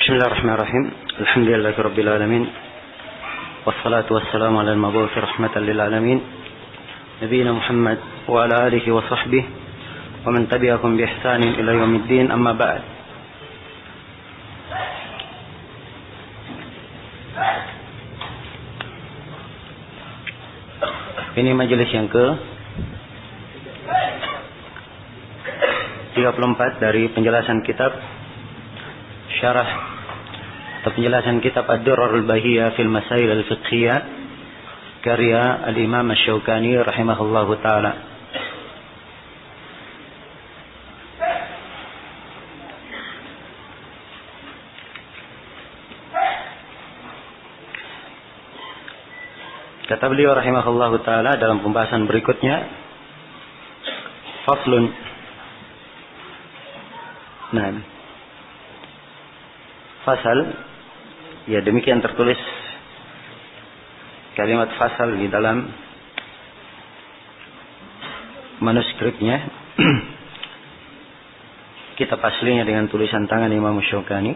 بسم الله الرحمن الرحيم الحمد لله رب العالمين والصلاة والسلام على المبعوث رحمة للعالمين نبينا محمد وعلى آله وصحبه ومن تبعهم بإحسان إلى يوم الدين أما بعد. Ini majelis yang ke 34 dari penjelasan kitab syarah atau penjelasan kitab Ad-Durrarul Bahiyah fil Masail al-Fiqhiyah karya Al-Imam Asy-Syaukani rahimahullahu taala. Kata beliau rahimahullahu taala dalam pembahasan berikutnya, faslun. Nah, fasal, ya demikian tertulis kalimat fasal di dalam manuskripnya. Kitab aslinya dengan tulisan tangan Imam Asy-Syaukani.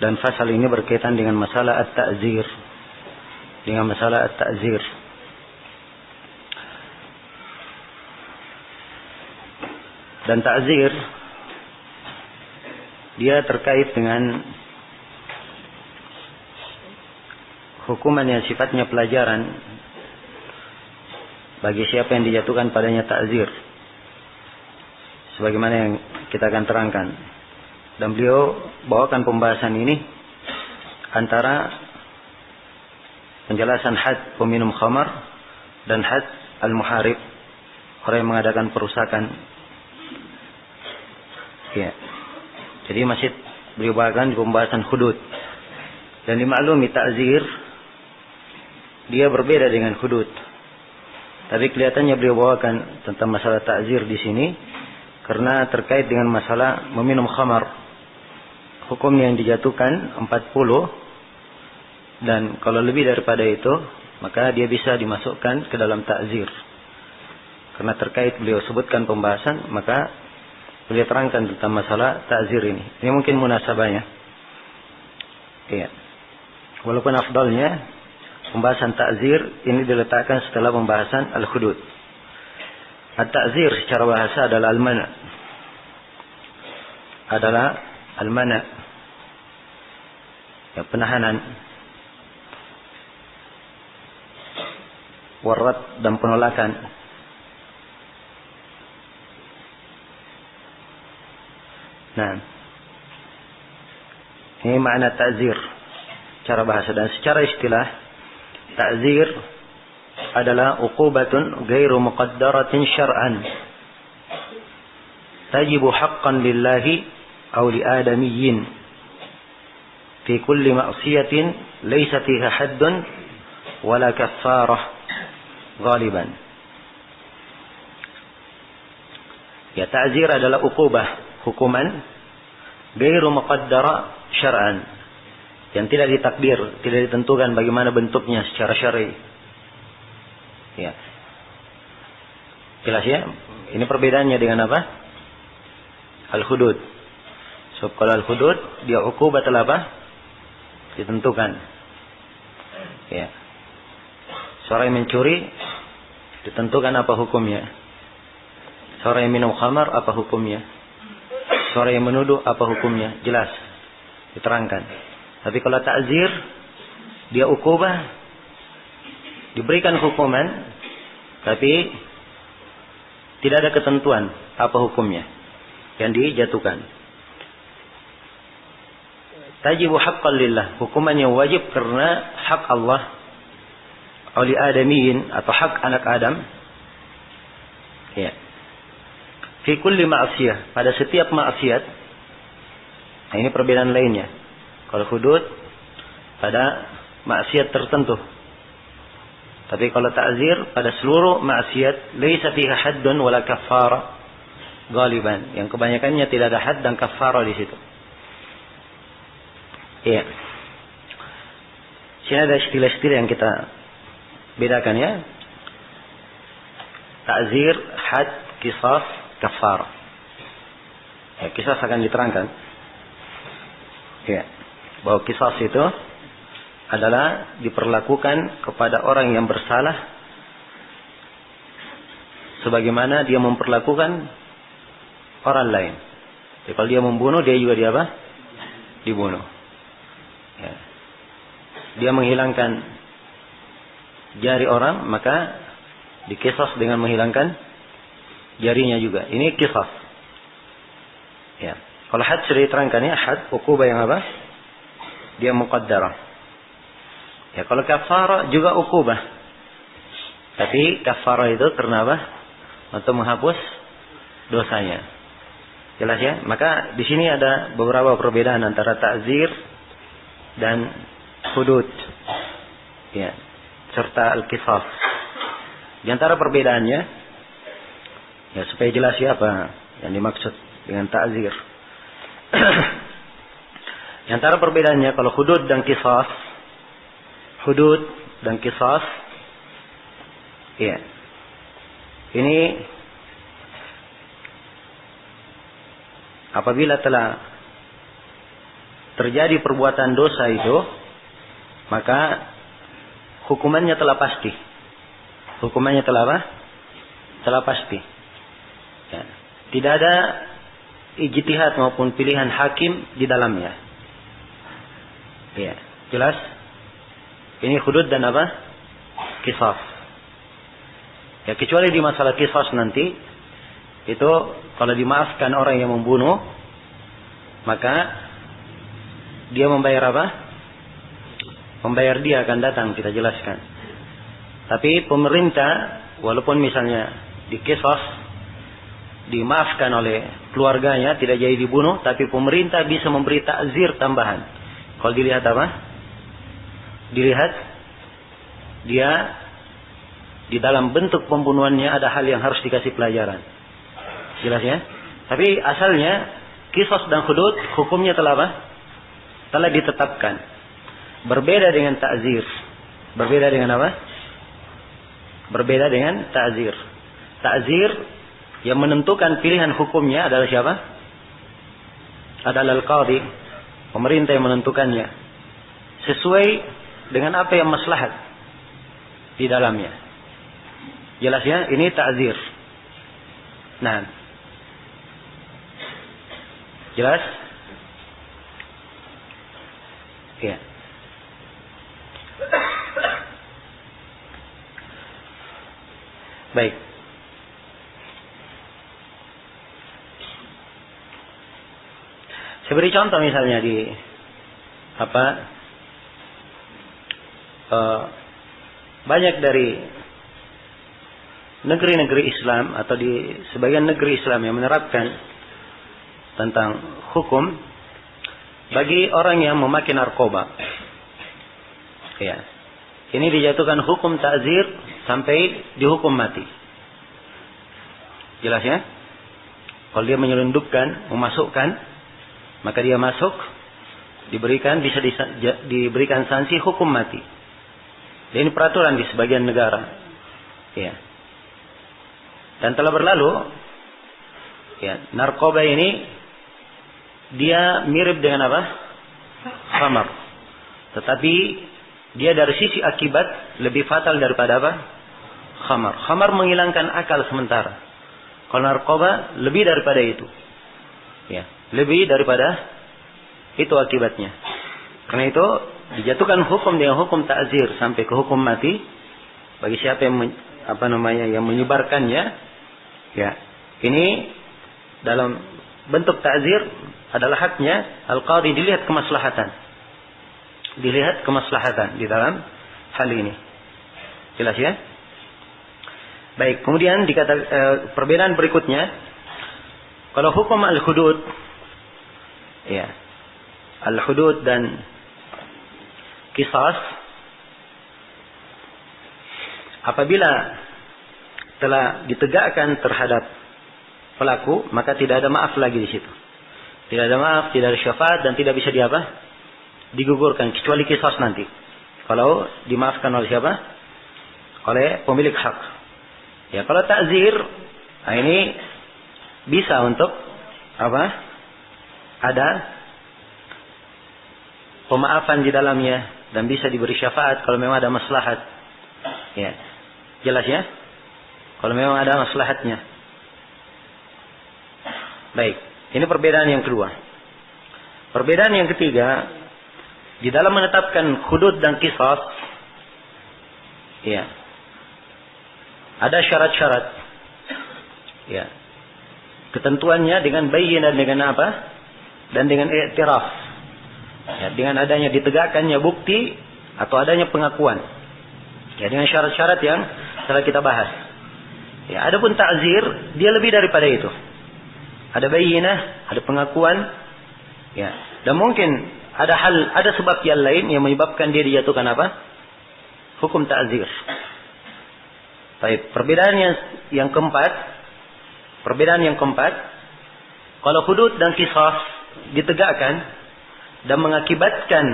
Dan fasal ini berkaitan dengan masalah at-ta'zir. Dengan masalah at-ta'zir. Dan ta'zir dia terkait dengan hukuman yang sifatnya pelajaran bagi siapa yang dijatuhkan padanya ta'zir, sebagaimana yang kita akan terangkan. Dan beliau bawakan pembahasan ini antara penjelasan had peminum khamar dan had al-muharib, orang yang mengadakan perusakan. Ya. Jadi masih beliau bawakan di pembahasan hudud. Dan dimaklumi ta'zir dia berbeda dengan hudud. Tapi kelihatannya beliau bawakan tentang masalah ta'zir di sini karena terkait dengan masalah meminum khamar. Hukumnya yang dijatuhkan 40, dan kalau lebih daripada itu maka dia bisa dimasukkan ke dalam ta'zir. Karena terkait beliau sebutkan pembahasan, maka beliau terangkan tentang masalah ta'zir ini. Ini mungkin munasabahnya. Iya. Walaupun afdalnya pembahasan ta'zir ini diletakkan setelah pembahasan al-hudud. At-ta'zir secara bahasa adalah al-mana'. Adalah al-mana'. Ya, penahanan. Warad dan penolakan. Nah, ini makna ta'zir secara bahasa. Dan secara istilah, ta'zir adalah uqubatun ghairu muqaddaratin syar'an tajibu haqqan lillahi aw li adamiyyin fi kulli ma'siyatin laysa fiha haddun wala kaffarah ghaliban. Ya, ta'zir adalah uqubah, hukuman ghairu muqaddara syar'an, yang tidak ditakdir, tidak ditentukan bagaimana bentuknya secara syar'i. Ya. Jelas ya? Ini perbedaannya dengan apa? Al-hudud. So, kalau al-hudud dia uqubat apa? Ditentukan. Ya. Seorang yang mencuri ditentukan apa hukumnya. Seorang yang minum khamar apa hukumnya. Seorang yang menuduh apa hukumnya, jelas diterangkan. Tapi kalau ta'zir dia uqubah, diberikan hukuman tapi tidak ada ketentuan apa hukumnya yang dijatuhkan. Tajibu haqqan lillah, hukumannya wajib karena hak Allah, oli adamiyin atau hak anak Adam. Ya. Fi kulli ma'siyah, pada setiap maksiat. Nah, ini perbedaan lainnya. Kalau hudud pada maksiat tertentu. Tapi kalau ta'zir pada seluruh maksiat, laisa fiha haddun wala kaffara ghaliban. Yang kebanyakannya tidak ada had dan kaffara di situ. Iya. Sini ada istilah-istilah yang kita bedakan ya. Ta'zir, had, qisas, kafarah. Ya, kisah akan diterangkan. Ya, bahwa qisas itu adalah diperlakukan kepada orang yang bersalah sebagaimana dia memperlakukan orang lain. Jadi kalau dia membunuh, dia juga dibunuh. Ya. Dia menghilangkan jari orang, maka dikisas dengan menghilangkan jarinya juga. Ini kisas. Ya. Kalau had sudah diterangkan ya, had ukubah yang apa? Dia muqaddarah. Ya, kalau kafarah juga ukubah. Tapi kafarah itu karena apa? Untuk menghapus dosanya. Jelas ya? Maka di sini ada beberapa perbedaan antara ta'zir dan hudud. Ya, serta al-qisas. Di antara perbedaannya, ya supaya jelas siapa yang dimaksud dengan ta'zir. Di antara perbedaannya, kalau hudud dan qisas, ya, ini apabila telah terjadi perbuatan dosa itu, maka hukumannya telah pasti. Hukumannya telah apa? Telah pasti. Ya. Tidak ada ijtihad maupun pilihan hakim di dalamnya. Ya, jelas? Ini hudud dan apa? Qisas. Ya, kecuali di masalah qisas nanti, itu kalau dimaafkan orang yang membunuh, maka dia membayar apa? Membayar dia akan datang, kita jelaskan. Tapi pemerintah, walaupun misalnya di qisas dimaafkan oleh keluarganya, tidak jadi dibunuh, tapi pemerintah bisa memberi ta'zir tambahan. Kalau dilihat apa? Dilihat dia di dalam bentuk pembunuhannya ada hal yang harus dikasih pelajaran. Jelas ya? Tapi asalnya qisas dan hudud hukumnya telah apa? Telah ditetapkan. Berbeda dengan ta'zir. Berbeda dengan apa? Berbeda dengan ta'zir. Ta'zir yang menentukan pilihan hukumnya adalah siapa? Adalah al-qadhi. Pemerintah yang menentukannya. Sesuai dengan apa yang maslahat di dalamnya. Jelas ya? Ini ta'zir. Nah. Jelas? Ya. Baik. Saya beri contoh misalnya di banyak dari negeri-negeri Islam atau di sebagian negeri Islam yang menerapkan tentang hukum bagi orang yang memakai narkoba. Ya. Ini dijatuhkan hukum ta'zir sampai dihukum mati. Jelas ya? Kalau dia menyelundupkan, memasukkan, maka dia masuk, bisa diberikan sanksi hukum mati. Dan ini peraturan di sebagian negara. Ya. Dan telah berlalu, ya, narkoba ini dia mirip dengan apa? Khamar. Tetapi dia dari sisi akibat lebih fatal daripada apa? Khamar. Khamar menghilangkan akal sementara. Kalau narkoba lebih daripada itu. Ya, lebih daripada itu akibatnya. Karena itu dijatuhkan hukum dengan hukum ta'zir sampai ke hukum mati bagi siapa yang yang menyebarkannya. Ya, ini dalam bentuk ta'zir adalah haknya al-qadhi dilihat kemaslahatan. Dilihat kemaslahatan di dalam hal ini. Jelas ya? Baik, kemudian perbedaan berikutnya, kalau hukum al-hudud, ya, al-hudud dan qisas, apabila telah ditegakkan terhadap pelaku, maka tidak ada maaf lagi di situ. Tidak ada maaf, tidak ada syafaat, dan tidak bisa digugurkan kecuali qisas nanti. Kalau dimaafkan oleh siapa? Oleh pemilik hak. Ya, kalau ta'zir, nah ini bisa untuk apa? Ada pemaafan di dalamnya dan bisa diberi syafaat kalau memang ada maslahat. Ya. Jelas ya? Kalau memang ada maslahatnya. Baik, ini perbedaan yang kedua. Perbedaan yang ketiga, di dalam menetapkan hudud dan qisas, ya, ada syarat-syarat. Ya. Ketentuannya dengan bayyin dan dengan apa? Dan dengan i'tiraf. Ya, dengan adanya ditegakkannya bukti atau adanya pengakuan. Ya, dengan syarat-syarat yang telah kita bahas. Ya, adapun ta'zir, dia lebih daripada itu. Ada bayyinah, ada pengakuan, ya. Dan mungkin ada sebab yang lain yang menyebabkan dia dijatuhkan apa? Hukum ta'zir. Baik, perbedaan yang keempat, kalau hudud dan qisas ditegakkan dan mengakibatkan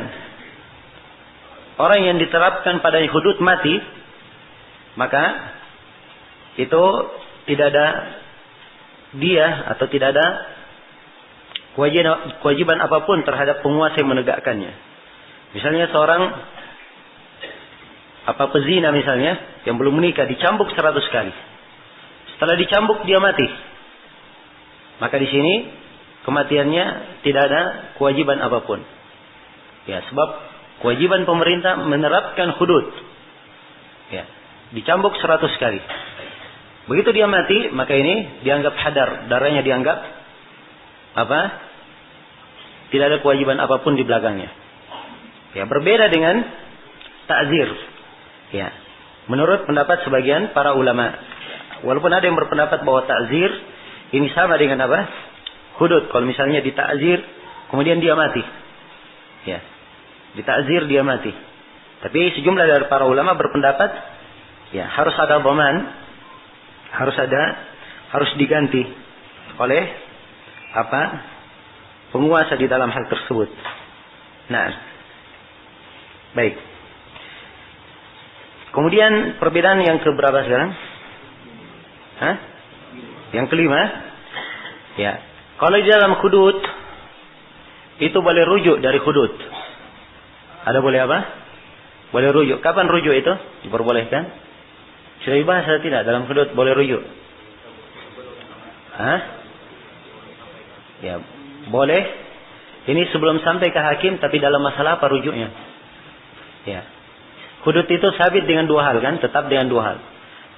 orang yang diterapkan pada hudud mati, maka itu tidak ada dia atau tidak ada kewajiban apapun terhadap penguasa yang menegakkannya. Misalnya seorang pezina misalnya yang belum menikah dicambuk 100 kali. Setelah dicambuk dia mati. Maka di sini kematiannya tidak ada kewajiban apapun. Ya, sebab kewajiban pemerintah menerapkan hudud. Ya, dicambuk 100 kali. Begitu dia mati, maka ini dianggap hadar, darahnya dianggap apa? Tidak ada kewajiban apapun di belakangnya. Ya, berbeda dengan ta'zir. Ya, menurut pendapat sebagian para ulama, walaupun ada yang berpendapat bahwa ta'zir ini sama dengan apa? Hudud. Kalau misalnya dita'zir, kemudian dia mati. Ya, dita'zir dia mati. Tapi sejumlah dari para ulama berpendapat, ya harus ada dhaman, harus diganti oleh penguasa di dalam hal tersebut. Nah, baik. Kemudian perbedaan yang keberapa sekarang? Yang kelima. Ya, kalau di dalam hudud itu boleh rujuk dari hudud. Ada boleh apa? Boleh rujuk. Kapan rujuk itu diperbolehkan? Sudah dibahas atau tidak dalam hudud boleh rujuk? Ya, boleh. Ini sebelum sampai ke hakim, tapi dalam masalah apa rujuknya? Ya. Hudud itu sabit dengan dua hal kan? Tetap dengan dua hal.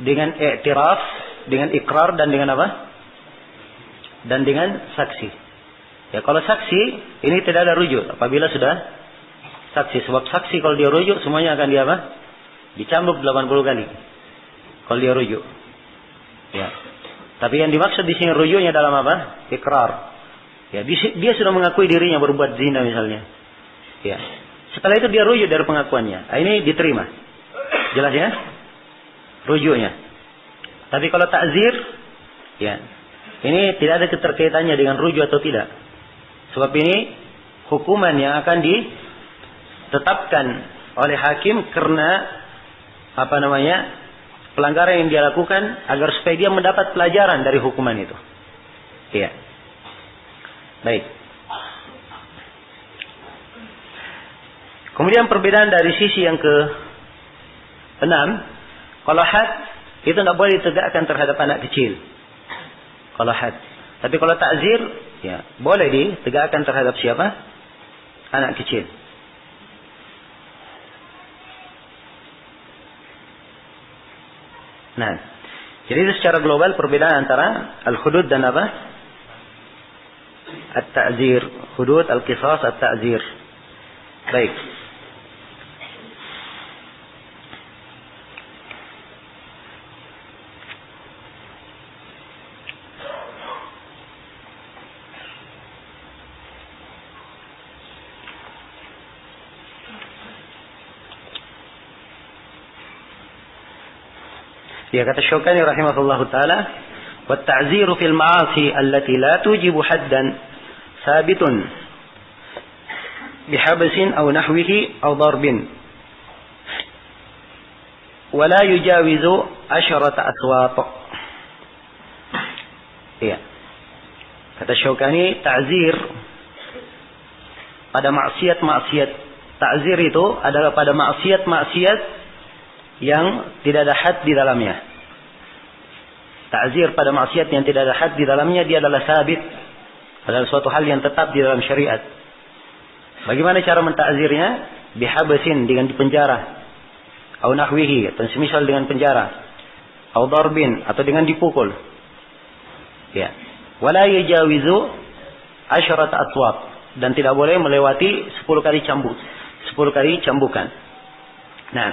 Dengan i'tiraf, dengan ikrar, dan dengan apa? Dan dengan saksi. Ya, kalau saksi, ini tidak ada rujuk. Apabila sudah saksi. Sebab saksi kalau dia rujuk, semuanya akan dia apa? Dicambuk 80 kali. Kalau dia rujuk. Ya. Tapi yang dimaksud di sini rujuknya dalam apa? Ikrar. Ya, dia sudah mengakui dirinya berbuat zina misalnya. Ya. Setelah itu dia rujuk dari pengakuannya. Ini diterima. Jelas ya? Rujuknya. Tapi kalau ta'zir, ya. Ini tidak ada keterkaitannya dengan rujuk atau tidak. Sebab ini hukuman yang akan ditetapkan oleh hakim karena pelanggaran yang dia lakukan agar supaya dia mendapat pelajaran dari hukuman itu. Iya. Baik. Kemudian perbedaan dari sisi yang ke-6, kalau had itu tidak boleh ditegakkan terhadap anak kecil. Kalau had. Tapi kalau ta'zir, ya boleh ditegakkan terhadap siapa? Anak kecil. Nah, jadi itu secara global perbedaan antara al-hudud dan apa? At-ta'zir. Hudud, al-qisas, at-ta'zir. Baik. Ya, kata Syukani rahimahullahu ta'ala, وَالتَّعْزِيرُ فِي الْمَعَاصِي الَّتِي لَا تُوجِبُ حَدًّا ثَابِتٌ بِحَبْسٍ أَوْ نَحْوِهِ أَوْ ضَرْبٍ وَلَا يُجَاوِزُ 10 أصوات. Ya. Kata Syukani, ta'zir pada maksiat-maksiat. Ta'zir itu adalah pada maksiat-maksiat yang tidak ada had di dalamnya. Ta'zir pada maksiat yang tidak ada had di dalamnya, dia adalah sabit, adalah suatu hal yang tetap di dalam syariat. Bagaimana cara mentakzirnya? Bihabasin, dengan dipenjara, au nahwihi, atau semisal dengan penjara, au darbin, atau dengan dipukul. Ya. Wala yajawizu asyarat atwab, dan tidak boleh melewati 10 kali cambuk, 10 kali cambukan. Nah,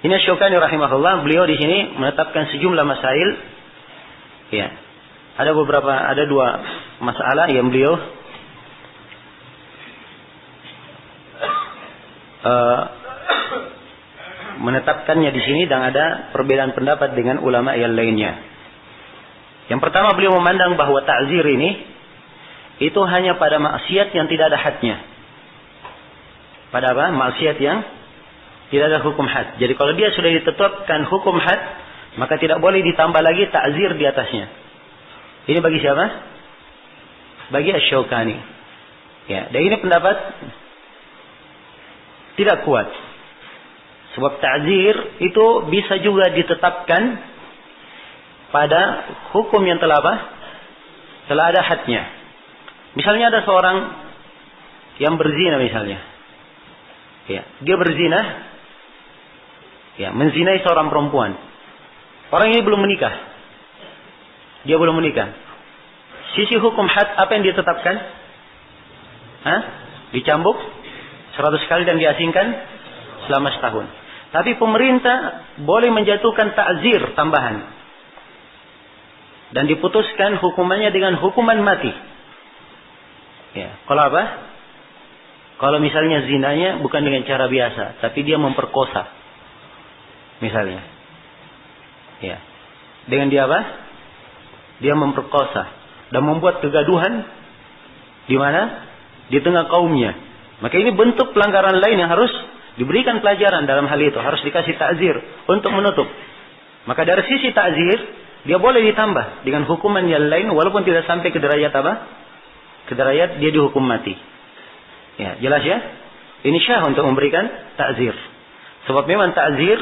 ini Asy-Syaukani rahimahullah, beliau di sini menetapkan sejumlah masail. Ya. Ada dua masalah yang beliau menetapkannya di sini, dan ada perbedaan pendapat dengan ulama yang lainnya. Yang pertama, beliau memandang bahwa ta'zir ini itu hanya pada maksiat yang tidak ada hadnya. Pada apa? Maksiat yang tidak ada hukum had. Jadi kalau dia sudah ditetapkan hukum had, maka tidak boleh ditambah lagi ta'zir di atasnya. Ini bagi siapa? Bagi Asy-Syaukani. Ya, dan ini pendapat tidak kuat. Sebab ta'zir itu bisa juga ditetapkan pada hukum yang telah apa? Telah ada hadnya. Misalnya ada seorang yang berzina misalnya. Ya, dia berzina. Ya, menzinai seorang perempuan. Orang ini belum menikah. Dia belum menikah. Sisi hukum had apa yang ditetapkan? Dicambuk 100 kali dan diasingkan selama setahun. Tapi pemerintah boleh menjatuhkan ta'zir tambahan. Dan diputuskan hukumannya dengan hukuman mati. Ya, kalau apa? Kalau misalnya zinanya bukan dengan cara biasa, tapi dia memperkosa. Misalnya. Ya. Dengan dia apa? Dia memperkosa dan membuat kegaduhan di mana? Di tengah kaumnya. Maka ini bentuk pelanggaran lain yang harus diberikan pelajaran dalam hal itu, harus dikasih ta'zir untuk menutup. Maka dari sisi ta'zir, dia boleh ditambah dengan hukuman yang lain walaupun tidak sampai ke derajat apa? Ke derajat dia dihukum mati. Ya, jelas ya? Ini syah untuk memberikan ta'zir. Sebab memang ta'zir,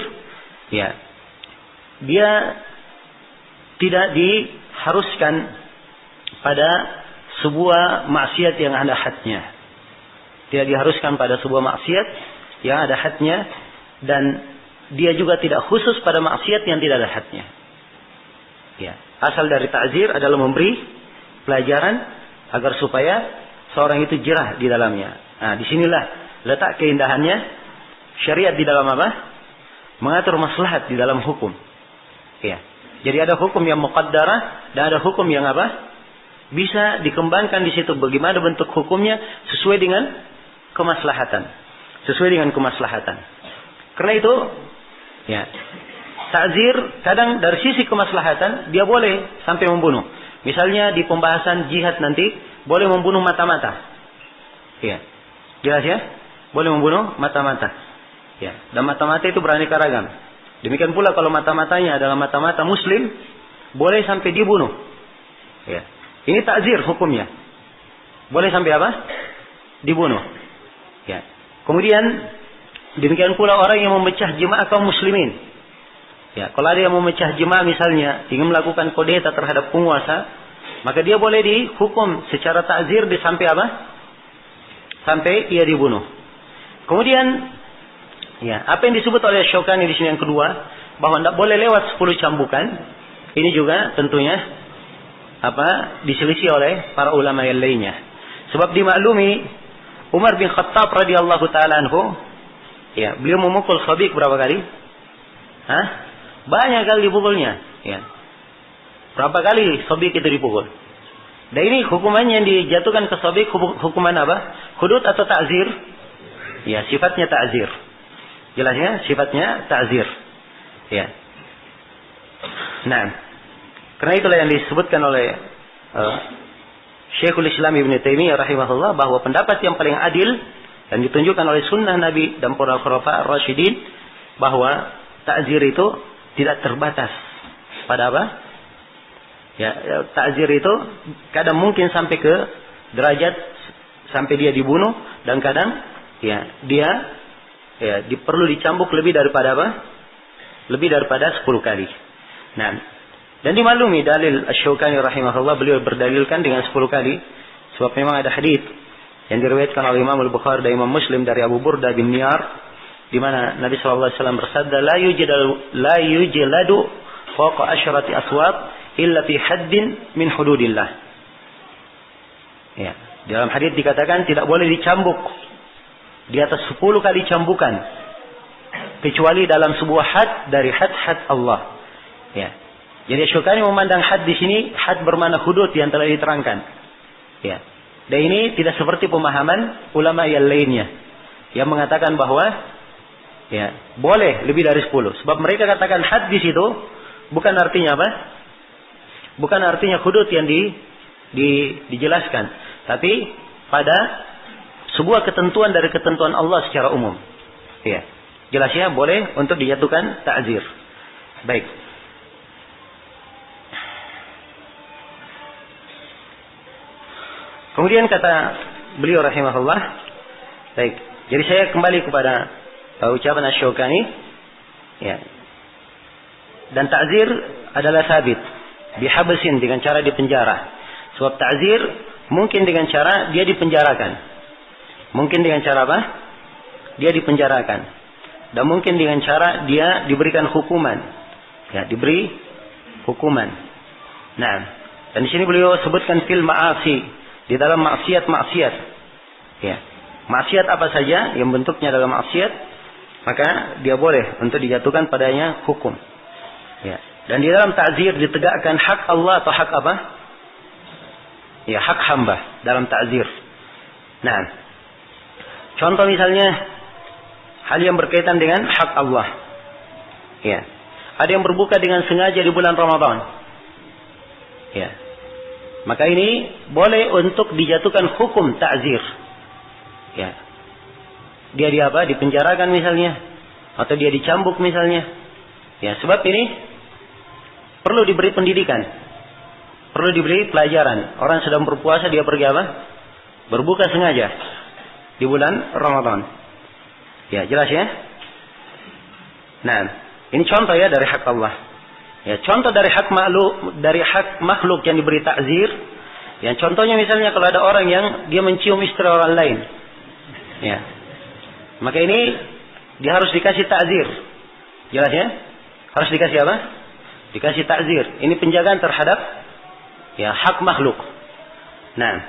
ya, dia tidak diharuskan pada sebuah maksiat yang ada hadnya. Tidak diharuskan pada sebuah maksiat yang ada hadnya, dan dia juga tidak khusus pada maksiat yang tidak ada hadnya. Ya, asal dari ta'zir adalah memberi pelajaran agar supaya seorang itu jerah di dalamnya. Nah, disinilah letak keindahannya syariat di dalam apa? Mengatur maslahat di dalam hukum. Ya. Jadi ada hukum yang muqaddarah dan ada hukum yang apa? Bisa dikembangkan di situ bagaimana bentuk hukumnya sesuai dengan kemaslahatan. Sesuai dengan kemaslahatan. Karena itu, ya, ta'zir kadang dari sisi kemaslahatan dia boleh sampai membunuh. Misalnya di pembahasan jihad nanti boleh membunuh mata-mata. Ya. Jelas ya? Boleh membunuh mata-mata. Ya. Dan mata-mata itu beraneka ragam. Demikian pula kalau mata-matanya adalah mata-mata muslim, boleh sampai dibunuh. Ya. Ini ta'zir hukumnya. Boleh sampai apa? Dibunuh. Ya. Kemudian demikian pula orang yang memecah jemaah kaum muslimin. Ya, kalau ada yang memecah jemaah misalnya ingin melakukan kudeta terhadap penguasa, maka dia boleh dihukum secara ta'zir di sampai apa? Sampai ia dibunuh. Kemudian, ya, apa yang disebut oleh Syaukani di sini yang kedua, bahwa tidak boleh lewat 10 cambukan. Ini juga tentunya diselisih oleh para ulama yang lainnya. Sebab dimaklumi Umar bin Khattab radhiyallahu taala anhu, ya, beliau memukul Khabib berapa kali? Banyak kali dipukulnya, ya. Berapa kali Khabib itu dipukul? Dan ini hukumannya yang dijatuhkan ke Khabib hukuman apa? Hudud atau ta'zir? Ya, sifatnya ta'zir. Jelasnya sifatnya ta'zir. Ya. Nah, karena itulah yang disebutkan oleh Syekhul Islam Ibn Taimiyah rahimahullah bahwa pendapat yang paling adil dan ditunjukkan oleh sunnah Nabi dan para khulafa ar-rasyidin bahwa ta'zir itu tidak terbatas pada apa? Ya, ta'zir itu kadang mungkin sampai ke derajat sampai dia dibunuh, dan kadang dia perlu dicambuk lebih daripada apa? Lebih daripada 10 kali. Nah, dan dimaklumi dalil Asy-Syaukani rahimahullah, beliau berdalilkan dengan 10 kali, sebab memang ada hadis yang diriwayatkan oleh Imam Al-Bukhari dan Imam Muslim dari Abu Burda bin Niyar, di mana Nabi sallallahu alaihi wasallam bersabda, la yujladu fawqa asyrati aswab illa fi haddin min hududillah. Ya, dalam hadis dikatakan tidak boleh dicambuk di atas 10 kali cambukan kecuali dalam sebuah had dari had-had Allah. Ya. Jadi Syaukani memandang had di sini, had bermakna hudud yang telah diterangkan. Ya. Dan ini tidak seperti pemahaman ulama yang lainnya yang mengatakan bahwa boleh lebih dari 10. Sebab mereka katakan had di situ bukan artinya apa? Bukan artinya hudud yang dijelaskan, tapi pada sebuah ketentuan dari ketentuan Allah secara umum. Ya. Jelasnya boleh untuk dijatuhkan ta'zir. Baik. Kemudian kata beliau rahimahullah, baik. Jadi saya kembali kepada ucapan Asy-Syaukani, ya. Dan ta'zir adalah sabit, bihabsin, dengan cara dipenjara. Sebab ta'zir mungkin dengan cara dia dipenjarakan. Mungkin dengan cara apa? Dia dipenjarakan. Dan mungkin dengan cara dia diberikan hukuman. Ya, diberi hukuman. Nah, dan di sini beliau sebutkan fil ma'asi, di dalam maksiat-maksiat. Ya. Maksiat apa saja yang bentuknya dalam maksiat, maka dia boleh untuk dijatuhkan padanya hukum. Ya. Dan di dalam ta'zir ditegakkan hak Allah atau hak apa? Ya, hak hamba dalam ta'zir. Nah, contoh misalnya hal yang berkaitan dengan hak Allah. Ya. Ada yang berbuka dengan sengaja di bulan Ramadan. Ya. Maka ini boleh untuk dijatuhkan hukum ta'zir. Ya. Dia apa? Dipenjarakan misalnya, atau dia dicambuk misalnya. Ya, sebab ini perlu diberi pendidikan. Perlu diberi pelajaran. Orang sedang berpuasa, dia pergi apa? Berbuka sengaja di bulan Ramadan. Ya, jelas ya? Nah, ini contoh ya dari hak Allah. Ya, contoh dari hak makhluk yang diberi ta'zir. Yang contohnya misalnya kalau ada orang yang dia mencium istri orang lain. Ya. Maka ini dia harus dikasih ta'zir. Jelas ya? Harus dikasih apa? Dikasih ta'zir. Ini penjagaan terhadap hak makhluk. Nah,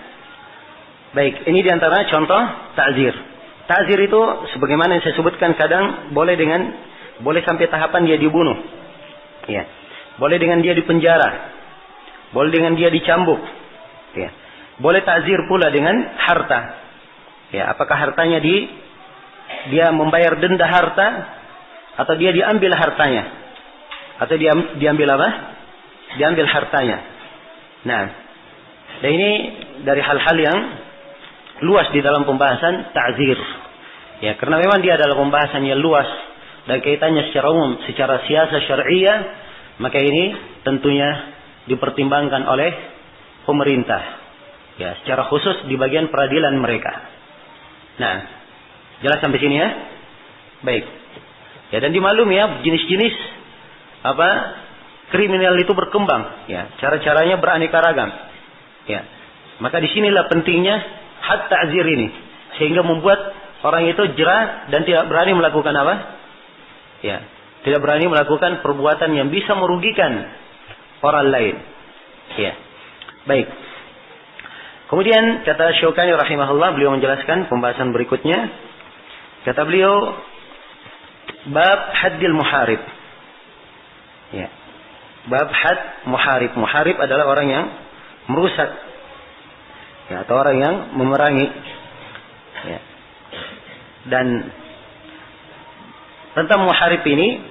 baik, ini diantara contoh ta'zir. Ta'zir itu sebagaimana yang saya sebutkan, kadang boleh sampai tahapan dia dibunuh. Ya. Boleh dengan dia dipenjara. Boleh dengan dia dicambuk. Ya. Boleh ta'zir pula dengan harta. Ya, apakah hartanya dia membayar denda harta, atau dia diambil hartanya, atau dia diambil apa? Diambil hartanya. Nah, dan ini dari hal-hal yang luas di dalam pembahasan ta'zir. Ya, karena memang dia adalah pembahasan yang luas dan kaitannya secara umum, secara siasah syariah, maka ini tentunya dipertimbangkan oleh pemerintah. Ya, secara khusus di bagian peradilan mereka. Nah, jelas sampai sini ya? Baik. Ya, dan dimaklumi ya, jenis-jenis kriminal itu berkembang. Ya, cara-caranya beraneka ragam. Ya. Maka disinilah pentingnya had ta'zir ini, sehingga membuat orang itu jera dan tidak berani melakukan apa? Ya, tidak berani melakukan perbuatan yang bisa merugikan orang lain. Ya. Baik. Kemudian kata Syaukani rahimahullah, beliau menjelaskan pembahasan berikutnya. Kata beliau, bab haddil muharib. Ya. Bab had muharib. Muharib adalah orang yang merusak. Ya, atau orang yang memerangi. Ya. Dan tentang muharib ini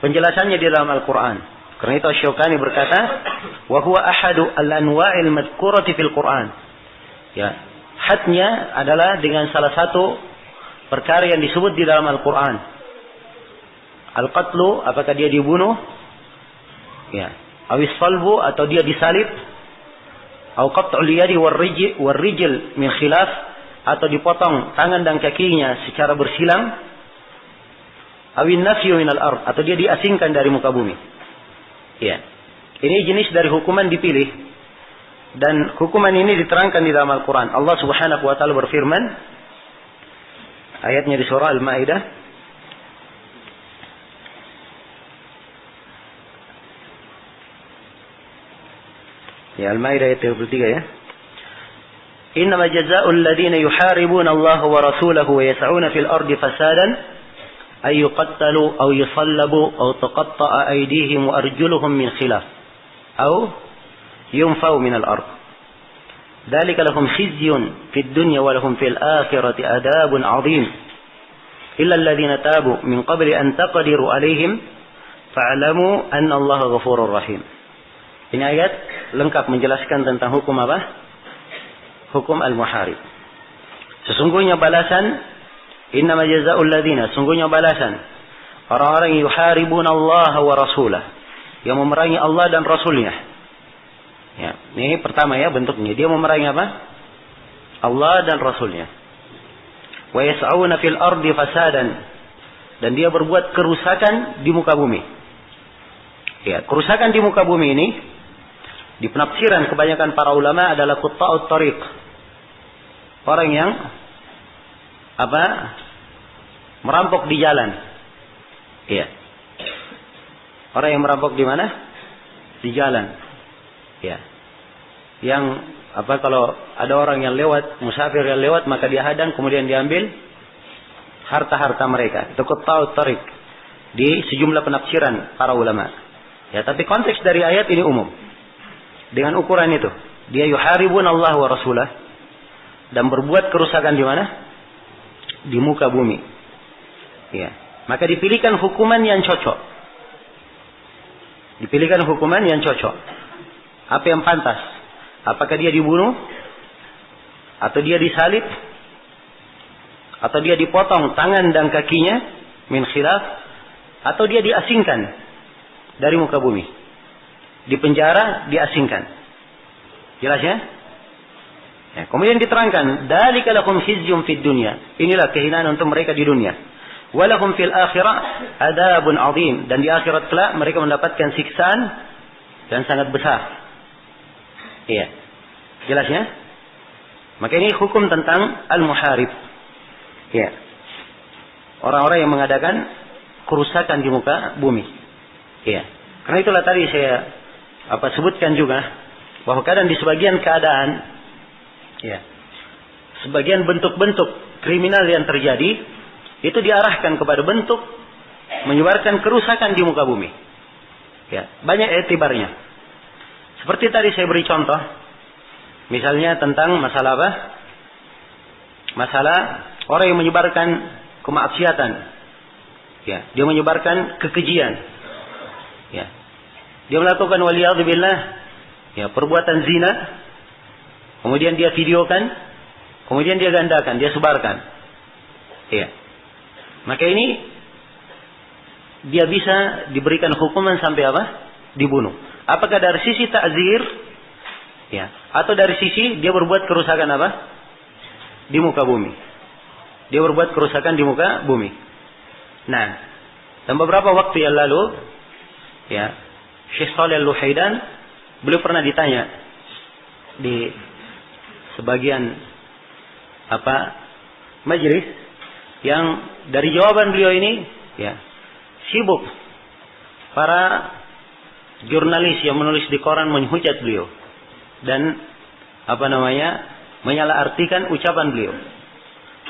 penjelasannya di dalam Al-Quran. Karena itu Syaukani berkata, wa huwa ahadu al-anwa'il madhkurati fil Quran. Ya, hadnya adalah dengan salah satu perkara yang disebut di dalam Al-Quran. Al-qatlu, apakah dia dibunuh? Ya, awis salbu, atau dia disalib. Au qat'ul yadi war rijl min khilaf, atau dipotong tangan dan kakinya secara bersilang. Awin nafyu minal ard, atau dia diasingkan dari muka bumi. Ya. Ini jenis dari hukuman dipilih. Dan hukuman ini diterangkan di dalam Al-Quran. Allah Subhanahu wa ta'ala berfirman, ayatnya di surah Al-Maidah, ya, Al-Maidah ayat 33 ya. Innama jazaa'ul ladzina yuharibuna Allah wa rasulahu wa yas'una fil ardi fasadan ay yuqattalu aw yusallabu aw tuqatta'a aydihim wa arjuluhum min khilaf aw yunfaw min al-ard. Dzalika lahum khizyun fid dunya wa lahum fil akhirati adabun 'adzim. Illa alladhina tabu min qabli an taqdiru 'alaihim fa'lamu anna Allah ghafurur rahim. Ini ayat lengkap menjelaskan tentang hukum apa? Hukum al-muharib. Sesungguhnya balasan, innama jazaa'ul ladzina, sungguhnya balasan orang-orang yang yuharibuna Allah wa rasulah, yang memerangi Allah dan Rasulnya. Ya, ini pertama ya bentuknya. Dia memerangi apa? Allah dan Rasulnya. Wa yas'auna fil ardi fasadan, dan dia berbuat kerusakan di muka bumi. Ya, kerusakan di muka bumi ini di penafsiran kebanyakan para ulama adalah qutta'ut tariq. Orang yang apa? Merampok di jalan. Iya. Orang yang merampok di mana? Di jalan. Ya. Yang apa, kalau ada orang yang lewat, musafir yang lewat, maka dia hadang kemudian diambil harta-harta mereka. Itu qutta'ut tariq di sejumlah penafsiran para ulama. Ya, tapi konteks dari ayat ini umum. Dengan ukuran itu, dia yuharibun Allah wa rasulah, dan berbuat kerusakan di mana? Di muka bumi. Ya, maka dipilihkan hukuman yang cocok. Dipilihkan hukuman yang cocok. Apa yang pantas? Apakah dia dibunuh? Atau dia disalib? Atau dia dipotong tangan dan kakinya min khilaf? Atau dia diasingkan dari muka bumi? Di penjara, diasingkan. Jelas ya? Ya, kemudian diterangkan, dzalika lahum khizyun fid dunya. Inilah kehinaan untuk mereka di dunia. Wa lahum fil akhirah adabun 'adzim, dan di akhirat kelak mereka mendapatkan siksaan yang sangat besar. Iya. Jelas ya? Maka ini hukum tentang al-muharib. Ya. Orang-orang yang mengadakan kerusakan di muka bumi. Iya. Karena itulah tadi saya sebutkan juga bahwa kadang di sebagian keadaan, ya, sebagian bentuk-bentuk kriminal yang terjadi itu diarahkan kepada bentuk menyebarkan kerusakan di muka bumi. Ya, banyak etibarnya. Seperti tadi saya beri contoh, misalnya tentang masalah apa? Masalah orang yang menyebarkan kemaksiatan. Ya, dia menyebarkan kekejian. Ya. Dia melakukan waliyadzubillah, ya, perbuatan zina, kemudian dia videokan, kemudian dia gandakan, dia sebarkan. Ya. Maka ini dia bisa diberikan hukuman sampai apa? Dibunuh. Apakah dari sisi ta'zir, ya, atau dari sisi dia berbuat kerusakan apa? Di muka bumi. Dia berbuat kerusakan di muka bumi. Nah, dan beberapa waktu yang lalu, ya, Syekh Shalih Al-Luhaidan, beliau pernah ditanya di sebagian majelis, yang dari jawaban beliau ini, ya, sibuk para jurnalis yang menulis di koran menghujat beliau dan menyalahartikan ucapan beliau.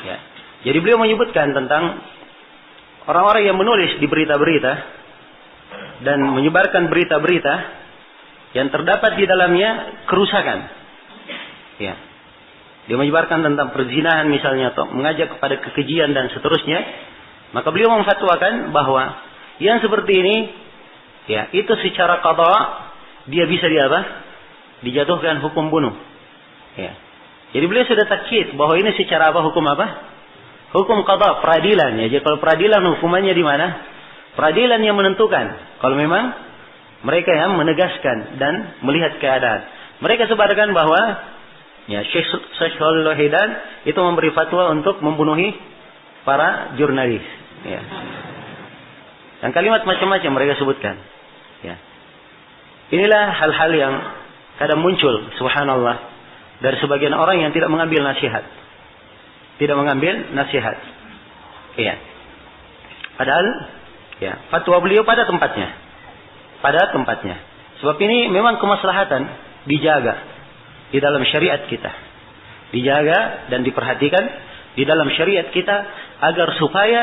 Ya. Jadi beliau menyebutkan tentang orang-orang yang menulis di berita-berita dan menyebarkan berita-berita yang terdapat di dalamnya kerusakan. Ya. Dia menyebarkan tentang perzinahan misalnya, atau mengajak kepada kekejian dan seterusnya. Maka beliau memfatwakan bahwa yang seperti ini, ya, itu secara qada dia bisa dijatuhkan hukum bunuh. Ya. Jadi beliau sudah takkid bahwa ini secara hukum Hukum qada, peradilan. Ya. Jadi kalau peradilan hukumannya di mana? Peradilan yang menentukan. Kalau memang mereka yang menegaskan dan melihat keadaan. Mereka sebarkan bahwa ya Syekh Shalih Al-Wahdan itu memberi fatwa untuk membunuhi para jurnalis. Ya. Dan kalimat macam-macam mereka sebutkan. Ya. Inilah hal-hal yang kadang muncul, subhanallah, dari sebagian orang yang tidak mengambil nasihat. Tidak mengambil nasihat. Iya. Padahal, ya, fatwa beliau pada tempatnya. Pada tempatnya. Sebab ini memang kemaslahatan dijaga di dalam syariat kita. Dijaga dan diperhatikan di dalam syariat kita agar supaya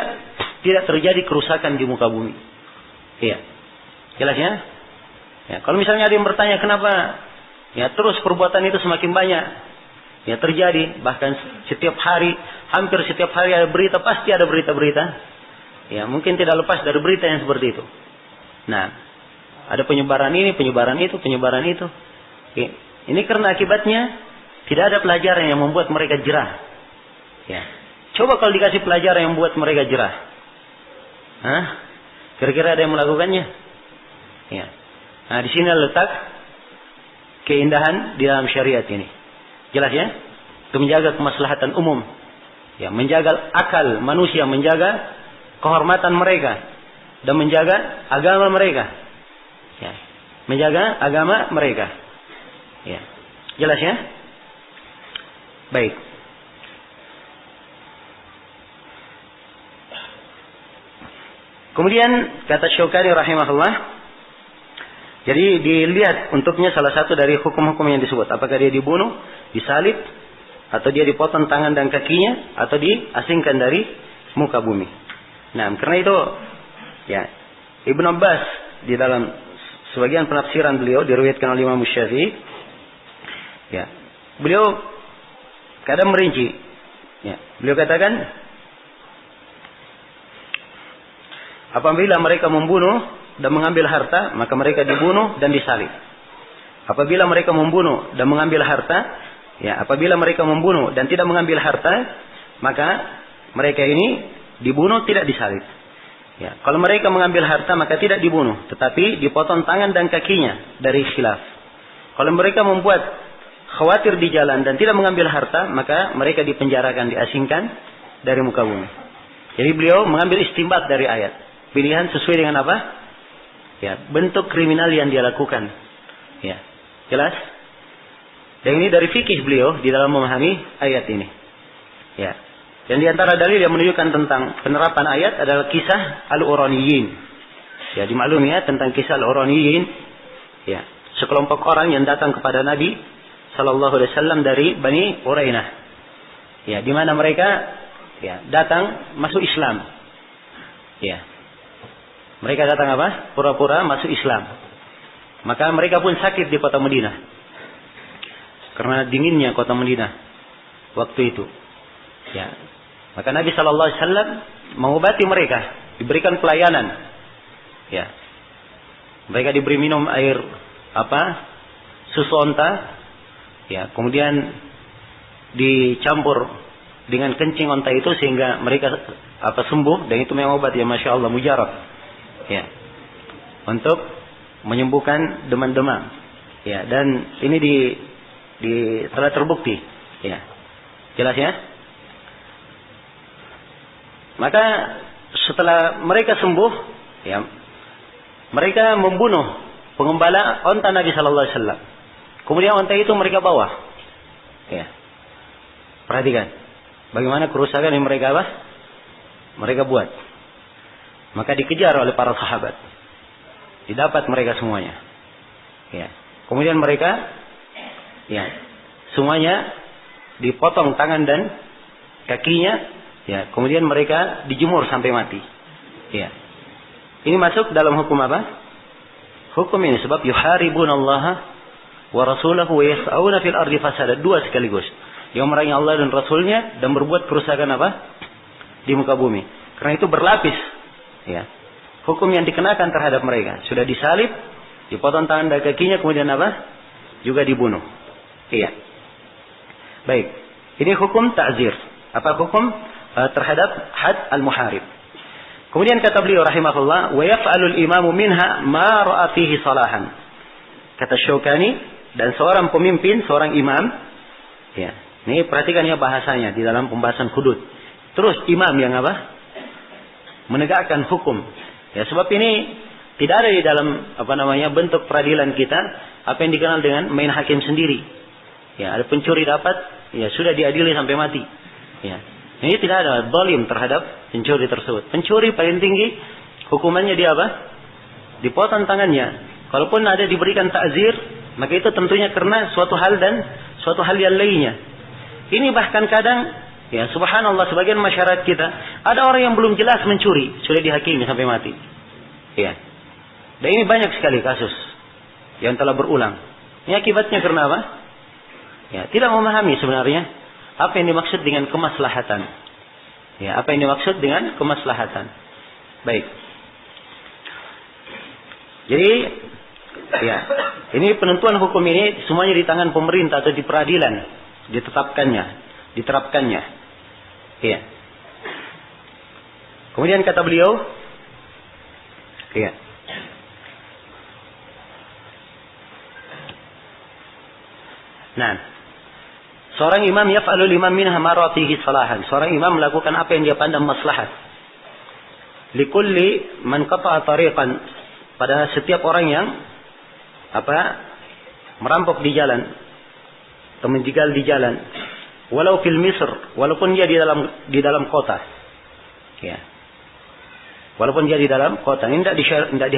tidak terjadi kerusakan di muka bumi. Iya. Jelasnya? Ya, kalau misalnya ada yang bertanya kenapa ya terus perbuatan itu semakin banyak ya terjadi, bahkan setiap hari, hampir setiap hari ada berita, pasti ada berita-berita. Ya, mungkin tidak lepas dari berita yang seperti itu. Nah, ada penyebaran ini, penyebaran itu, penyebaran itu. Ya, ini karena akibatnya tidak ada pelajaran yang membuat mereka jerah. Ya. Coba kalau dikasih pelajaran yang membuat mereka jerah. Hah? Kira-kira ada yang melakukannya? Ya. Nah, di sini letak keindahan di dalam syariat ini. Jelas ya? Itu menjaga kemaslahatan umum. Ya, menjaga akal manusia, menjaga kehormatan mereka dan menjaga agama mereka. Ya. Menjaga agama mereka. Ya. Jelas ya? Baik. Kemudian kata Syaukani rahimahullah, jadi dilihat untuknya salah satu dari hukum-hukum yang disebut. Apakah dia dibunuh, disalib, atau dia dipotong tangan dan kakinya, atau diasingkan dari muka bumi. Nah, karena itu, ya, Ibnu Abbas di dalam sebagian penafsiran beliau diriwayatkan oleh Imam Syafi'i, ya, beliau kadang merinci. Ya, beliau katakan, apabila mereka membunuh dan mengambil harta, maka mereka dibunuh dan disalib. Apabila mereka membunuh dan mengambil harta, ya, apabila mereka membunuh dan tidak mengambil harta, maka mereka ini dibunuh, tidak disalib. Ya, kalau mereka mengambil harta maka tidak dibunuh, tetapi dipotong tangan dan kakinya dari khilaf. Kalau mereka membuat khawatir di jalan dan tidak mengambil harta, maka mereka dipenjarakan, diasingkan dari muka bumi. Jadi beliau mengambil istinbat dari ayat. Pilihan sesuai dengan apa? Ya, bentuk kriminal yang dia lakukan. Ya, jelas? Dan ini dari fikih beliau di dalam memahami ayat ini. Ya. Dan di antara dalil yang menunjukkan tentang penerapan ayat adalah kisah Al-Uraniyin. Ya, dimaklumi ya tentang kisah Al-Uraniyin. Ya, sekelompok orang yang datang kepada Nabi sallallahu alaihi wasallam dari Bani Urainah. Ya, di mana mereka ya datang masuk Islam. Ya. Mereka datang apa? Pura-pura masuk Islam. Maka mereka pun sakit di kota Madinah. Karena dinginnya kota Madinah waktu itu. Ya. Maka Nabi sallallahu alaihi wasallam mengobati mereka, diberikan pelayanan. Ya. Mereka diberi minum air apa? Susu onta. Ya, kemudian dicampur dengan kencing onta itu sehingga mereka apa sembuh, dan itu memang obat ya, masya Allah, mujarab. Ya, untuk menyembuhkan demam-demam. Ya, dan ini telah terbukti. Ya, jelas ya. Maka setelah mereka sembuh, ya, mereka membunuh pengembala onta Nabi Sallallahu Alaihi Wasallam. Kemudian onta itu mereka bawa. Ya, perhatikan, bagaimana kerusakan yang mereka mereka buat. Maka dikejar oleh para sahabat. Didapat mereka semuanya. Ya. Kemudian mereka ya, semuanya dipotong tangan dan kakinya, ya. Kemudian mereka dijemur sampai mati. Ya. Ini masuk dalam hukum apa? Hukum ini sebab yuharibunallaha wa rasulahu wa yas'auna fil ardi fasada, dua sekaligus. Yang memerangi Allah dan Rasulnya dan berbuat kerusakan apa? Di muka bumi. Karena itu berlapis. Ya, hukum yang dikenakan terhadap mereka. Sudah disalib, dipotong tangan dan kakinya, kemudian apa? Juga dibunuh. Iya. Baik. Ini hukum ta'zir. Apa hukum terhadap had al-muharib? Kemudian kata beliau rahimahullah, wa yaf'alul imamu minha ma ra'a fihi salahan. Kata Syaukani, dan seorang pemimpin, seorang imam, ya. Ini perhatikan ya bahasanya di dalam pembahasan hudud. Terus imam yang apa? Menegakkan hukum. Ya, sebab ini tidak ada di dalam bentuk peradilan kita apa yang dikenal dengan main hakim sendiri. Ya, ada pencuri dapat, ya sudah diadili sampai mati. Ya. Ini tidak ada zalim terhadap pencuri tersebut. Pencuri paling tinggi hukumannya dia apa? Dipotong tangannya. Kalaupun ada diberikan takzir, maka itu tentunya karena suatu hal dan suatu hal yang lainnya. Ini bahkan kadang, ya subhanallah, sebagian masyarakat kita ada orang yang belum jelas mencuri, sudah dihakimi sampai mati. Ya. Dan ini banyak sekali kasus yang telah berulang. Ini akibatnya karena apa? Ya, tidak memahami sebenarnya apa yang dimaksud dengan kemaslahatan. Ya, apa yang dimaksud dengan kemaslahatan. Baik. Jadi, ya, ini penentuan hukum ini semuanya di tangan pemerintah atau di peradilan. Diterapkannya. Iya. Kemudian kata beliau, iya. Nah, seorang imam yaf'alu liman minha maratihi salahan. Seorang imam melakukan apa yang dia pandang maslahat. Likulli man qata'a tariqan, pada setiap orang yang merampok di jalan, atau menjegal di jalan, walau fil Misr, walaupun dia di dalam kota, ya, walaupun dia di dalam kota, ini tidak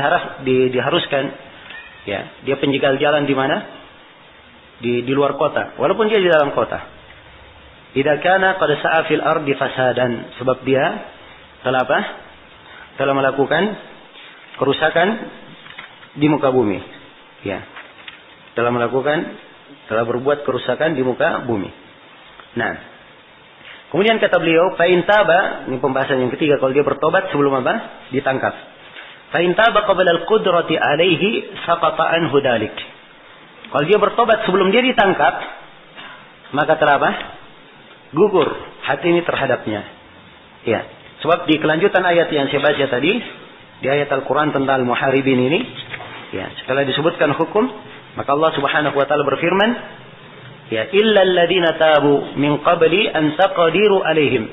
diharuskan, ya, dia penjegal jalan di mana, di luar kota, walaupun dia di dalam kota. Idza kana qad sa'a fil ardi fasadan, sebab dia telah melakukan kerusakan di muka bumi, ya, telah berbuat kerusakan di muka bumi. Nah, kemudian kata beliau, fa in taba, ini pembahasan yang ketiga, kalau dia bertobat sebelum apa? Ditangkap. Fa in taba qabla al-qudrati alaihi saqata anhu dalik. Kalau dia bertobat sebelum dia ditangkap, maka telah apa? Gugur hati ini terhadapnya. Ya, sebab di kelanjutan ayat yang saya baca tadi, di ayat Al-Qur'an tentang al-muharibin ini, ya, setelah disebutkan hukum, maka Allah Subhanahu wa taala berfirman, ya, illa alladziina tabu min qabli an taqdiru alaihim,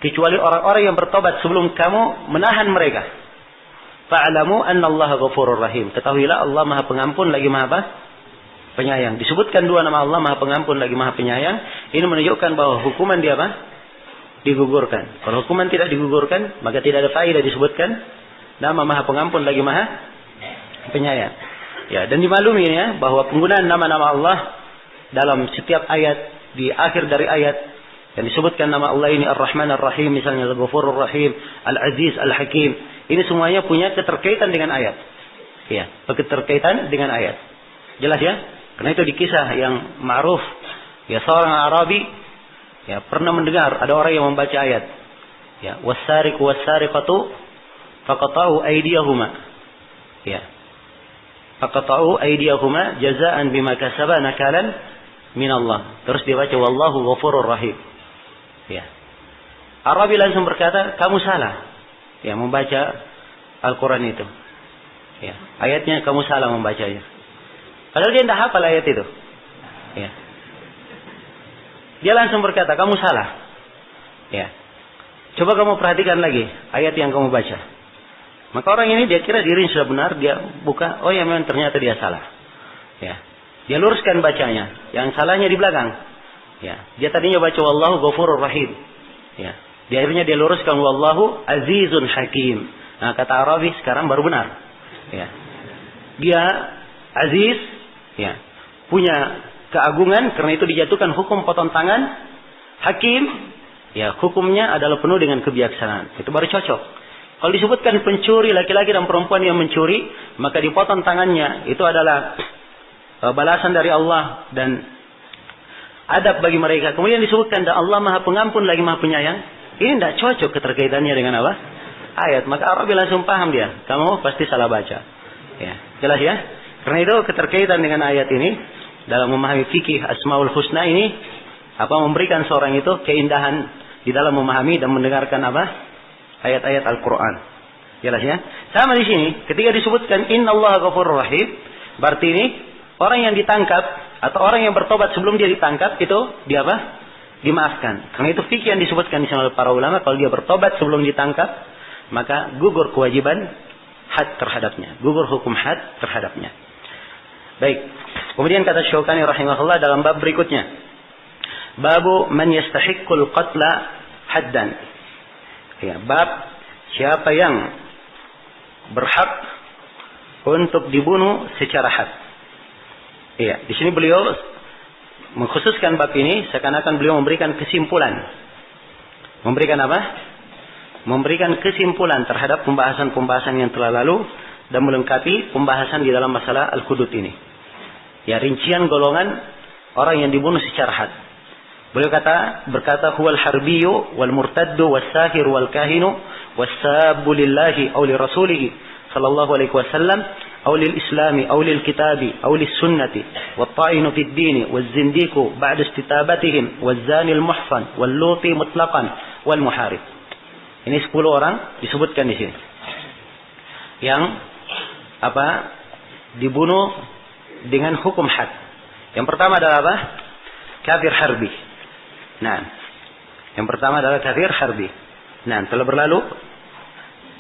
kecuali orang-orang yang bertobat sebelum kamu menahan mereka. Fa'lamu anna Allaha ghafurur rahim, ketahuilah Allah Maha Pengampun lagi Maha Penyayang. Disebutkan dua nama Allah, Maha Pengampun lagi Maha Penyayang. Ini menunjukkan bahwa hukuman dia digugurkan. Kalau hukuman tidak digugurkan, maka tidak ada faedah disebutkan nama Maha Pengampun lagi Maha Penyayang. Ya, dan dimaklumi ya bahwa penggunaan nama-nama Allah dalam setiap ayat, di akhir dari ayat yang disebutkan nama Allah ini Ar-Rahman Ar-Rahim, misalnya Al-Ghafurur Rahim, Al-Aziz, Al-Hakim, ini semuanya punya keterkaitan dengan ayat. Ya, keterkaitan dengan ayat. Jelas ya? Karena itu di kisah yang ma'ruf, ya, seorang Arabi ya pernah mendengar ada orang yang membaca ayat. Ya, was-sariqu was-sariqatu faqata'u aydiyahuma. Ya. Faqata'u aydiyahuma jazaan bima kasaba nakalan min Allah. Terus dia baca wallahu ghafurur rahim. Ya. Arabi langsung berkata, kamu salah. Ya, membaca Al-Qur'an itu. Ya, ayatnya kamu salah membacanya. Padahal dia tidak hafal ayat itu. Ya. Dia langsung berkata, kamu salah. Ya. Coba kamu perhatikan lagi ayat yang kamu baca. Maka orang ini dia kira dirinya sudah benar, dia buka, oh ya memang ternyata dia salah. Ya. Dia luruskan bacanya, yang salahnya di belakang. Ya. Dia tadinya baca wallahu ghafurur rahim. Ya. Di akhirnya dia luruskan wallahu azizun hakim. Nah, kata Arabi sekarang baru benar. Ya. Dia aziz, ya, punya keagungan, karena itu dijatuhkan hukum potong tangan. Hakim, ya, hukumnya adalah penuh dengan kebijaksanaan. Itu baru cocok. Kalau disebutkan pencuri, laki-laki dan perempuan yang mencuri, maka dipotong tangannya. Itu adalah balasan dari Allah dan adab bagi mereka. Kemudian disebutkan Allah Maha Pengampun lagi Maha Penyayang. Ini tidak cocok keterkaitannya dengan apa? Ayat. Maka Arabi langsung paham dia. Kamu pasti salah baca. Ya, jelas ya? Karena itu keterkaitan dengan ayat ini dalam memahami fikih Asmaul Husna ini memberikan seorang itu keindahan di dalam memahami dan mendengarkan ayat-ayat Al-Qur'an. Jelas ya? Sama di sini ketika disebutkan innallaha ghafurur rahim, berarti ini orang yang ditangkap atau orang yang bertobat sebelum dia ditangkap itu dia apa? Dimaafkan. Karena itu fikih yang disebutkan di sana oleh para ulama, kalau dia bertobat sebelum ditangkap, maka gugur kewajiban had terhadapnya, gugur hukum had terhadapnya. Baik. Kemudian kata Syaukani rahimahullah dalam bab berikutnya, babu man yastahiqqul qatla haddan. Ya, bab siapa yang berhak untuk dibunuh secara had. Iya, di sini beliau mengkhususkan bab ini seakan-akan beliau memberikan kesimpulan. Memberikan apa? Memberikan kesimpulan terhadap pembahasan-pembahasan yang telah lalu dan melengkapi pembahasan di dalam masalah al-hudud ini. Ya, rincian golongan orang yang dibunuh secara had. Beliau berkata huwal harbiyyu wal murtaddu was sahir wal kahinu was sabbu lillahi aw li rasulihi sallallahu alaihi wasallam أو للإسلام أو للكتاب أو للسنة والطائن في الدين والزنديق بعد استتابتهم والزاني المحصن واللوطي مطلقا والمحارب. Ini 10 orang disebutkan di sini yang dibunuh dengan hukum had. Yang pertama adalah apa? Kafir harbi. Nah, yang pertama adalah kafir harbi. Nah, telah berlalu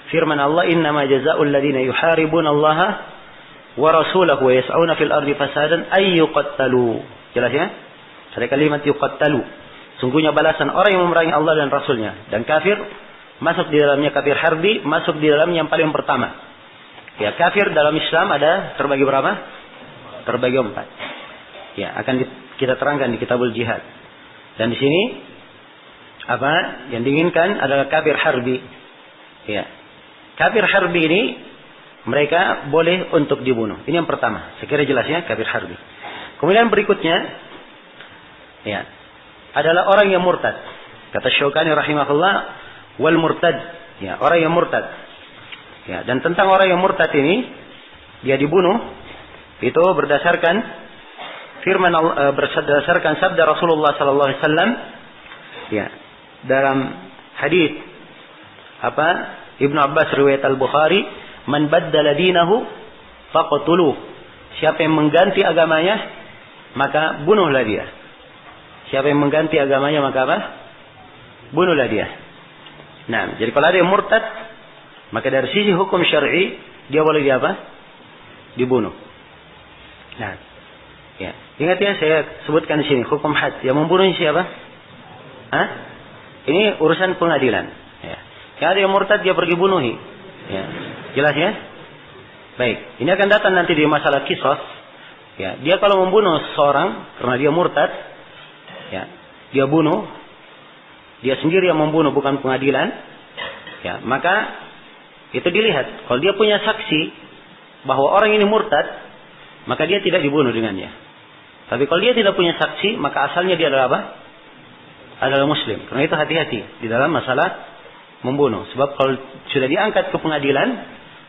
firman Allah, innama jazaa'ul ladzina yuharibuna Allah wa rasulahu wa yas'una fil ardi fasadan ay yuqattalu. Jelas ya? Ada kalimat yuqattalu. Sungguhnya balasan orang yang memerangi Allah dan Rasulnya. Dan kafir masuk di dalamnya, kafir harbi masuk di dalamnya yang paling pertama. Ya, kafir dalam Islam ada terbagi berapa? Terbagi 4. Ya, akan kita terangkan di Kitabul Jihad. Dan di sini yang diinginkan adalah kafir harbi. Ya. Kafir harbi ini mereka boleh untuk dibunuh. Ini yang pertama. Sekiranya jelas ya, kafir harbi. Kemudian berikutnya ya, adalah orang yang murtad. Kata Syaukani rahimahullah, wal murtad. Ya, orang yang murtad. Ya, dan tentang orang yang murtad ini dia dibunuh itu berdasarkan firman Allah, berdasarkan sabda Rasulullah sallallahu alaihi wasallam ya, dalam hadis Ibnu Abbas riwayat Al-Bukhari, man baddala dinahu faqtuluh. Siapa yang mengganti agamanya, maka bunuhlah dia. Siapa yang mengganti agamanya, maka bunuhlah dia. Nah, jadi kalau ada yang murtad, maka dari sisi hukum syar'i dia boleh dibunuh. Nah, ya. Ingat ya, saya sebutkan di sini hukum had. Yang membunuh siapa? Ini urusan pengadilan. Ya. Yang ada yang murtad dia pergi bunuhi. Ya. Jelas ya? Baik. Ini akan datang nanti di masalah qisas. Ya. Dia kalau membunuh seseorang karena dia murtad, ya, dia bunuh, dia sendiri yang membunuh, bukan pengadilan. Ya, maka itu dilihat. Kalau dia punya saksi bahwa orang ini murtad, maka dia tidak dibunuh dengannya. Tapi kalau dia tidak punya saksi, maka asalnya dia adalah adalah muslim. Karena itu hati-hati di dalam masalah membunuh. Sebab kalau sudah diangkat ke pengadilan,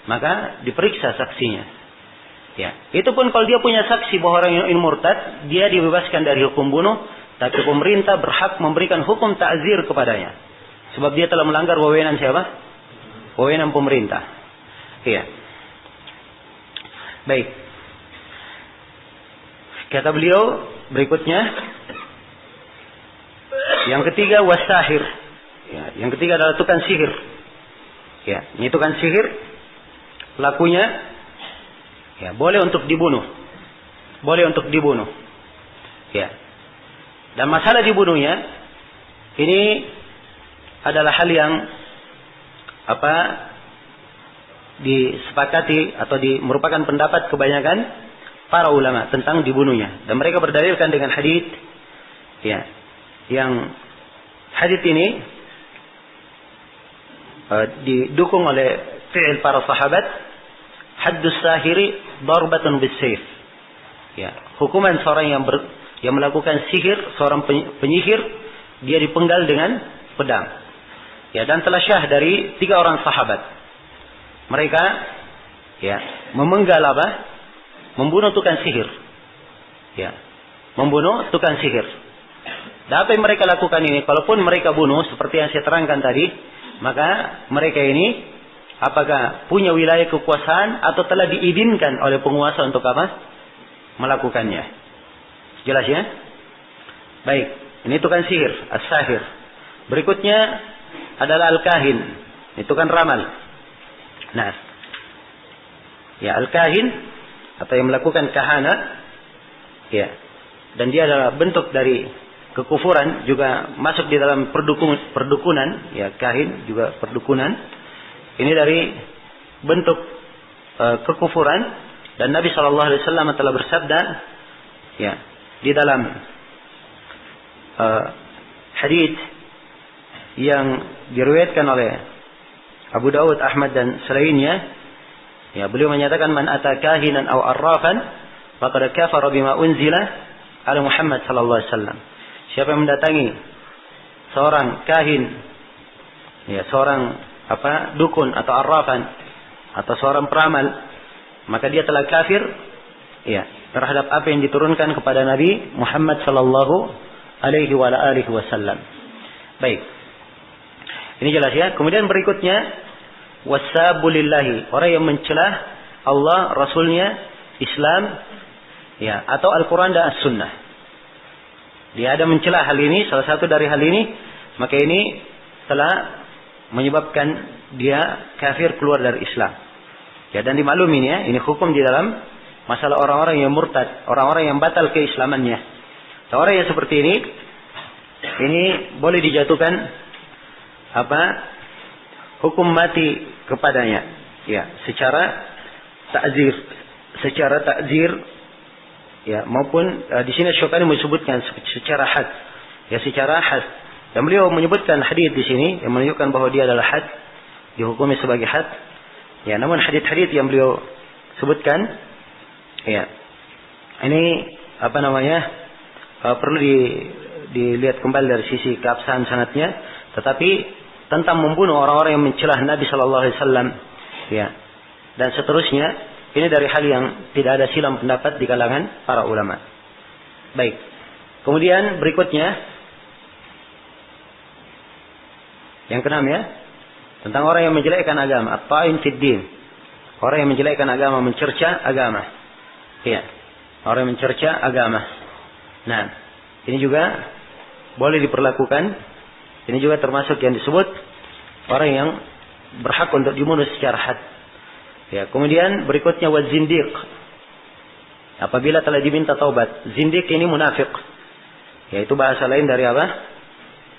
maka diperiksa saksinya. Ya, itu pun kalau dia punya saksi bahwa orang yang murtad, dia dibebaskan dari hukum bunuh, tapi pemerintah berhak memberikan hukum ta'zir kepadanya. Sebab dia telah melanggar wewenang siapa? Wewenang pemerintah. Iya. Baik. Kata beliau berikutnya, yang ketiga wasahir. Ya, yang ketiga adalah tukang sihir. Ya, ini tukang sihir, pelakunya ya boleh untuk dibunuh. Boleh untuk dibunuh. Ya. Dan masalah dibunuhnya ini adalah hal yang disepakati atau merupakan pendapat kebanyakan para ulama tentang dibunuhnya. Dan mereka berdalilkan dengan hadits ya, yang hadits ini didukung oleh fi'il para sahabat, haddus sahiri darbatun bis-sayf. Ya, hukuman seorang yang melakukan sihir, seorang penyihir, dia dipenggal dengan pedang. Ya, dan telah syah dari 3 orang sahabat. Mereka ya memenggal membunuh tukang sihir. Ya, membunuh tukang sihir. Dan apa yang mereka lakukan ini? Kalaupun mereka bunuh seperti yang saya terangkan tadi, maka mereka ini apakah punya wilayah kekuasaan atau telah diizinkan oleh penguasa untuk melakukannya. Jelas ya? Baik, ini tukang sihir, as-sahir. Berikutnya adalah al-kahin, itu kan ramal. Nah, ya al-kahin atau yang melakukan kahana, ya, dan dia adalah bentuk dari kekufuran, juga masuk di dalam perdukunan, ya, kahin juga perdukunan. Ini dari bentuk kekufuran, dan Nabi SAW telah bersabda, ya, di dalam hadits yang diriwayatkan oleh Abu Dawud, Ahmad dan selainnya, ya, beliau menyatakan, man ata kahinan aw arrafan faqad kafara bima unzila ala Muhammad sallallahu alaihi wasallam. Siapa yang mendatangi seorang kahin, ya, seorang dukun atau arrafan atau seorang peramal, maka dia telah kafir, ya, terhadap apa yang diturunkan kepada Nabi Muhammad sallallahu alaihi wasallam. Baik. Ini jelas ya. Kemudian berikutnya wasabulillahi, orang yang mencelah Allah, Rasulnya, Islam, ya, atau Al-Quran dan As-Sunnah. Dia ada mencelah hal ini, salah satu dari hal ini, maka ini telah menyebabkan dia kafir, keluar dari Islam. Ya, dan dimaklumi ya, ini hukum di dalam masalah orang-orang yang murtad, orang-orang yang batal keislamannya. Orang yang seperti ini boleh dijatuhkan hukum mati kepadanya, ya, secara takzir, ya, maupun di sini Syukani menyebutkan secara had, ya, secara had, dan beliau menyebutkan hadis di sini yang menunjukkan bahwa dia adalah had, dihukumi sebagai had, ya, namun hadis-hadis yang beliau sebutkan, ya, ini perlu dilihat kembali dari sisi keabsahan sanadnya, tetapi tentang membunuh orang-orang yang mencelah Nabi Sallallahu Alaihi Wasallam, ya, dan seterusnya, ini dari hal yang tidak ada silang pendapat di kalangan para ulama. Baik. Kemudian berikutnya yang keenam ya, tentang orang yang menjelekkan agama, at-ta'in fid din. Orang yang menjelekkan agama, mencerca agama. Ya. Orang yang mencerca agama. Nah, ini juga boleh diperlakukan. Ini juga termasuk yang disebut orang yang berhak untuk dibunuh secara had. Ya, kemudian berikutnya wazindiq. Apabila telah diminta taubat, zindiq ini munafik. Yaitu bahasa lain dari apa?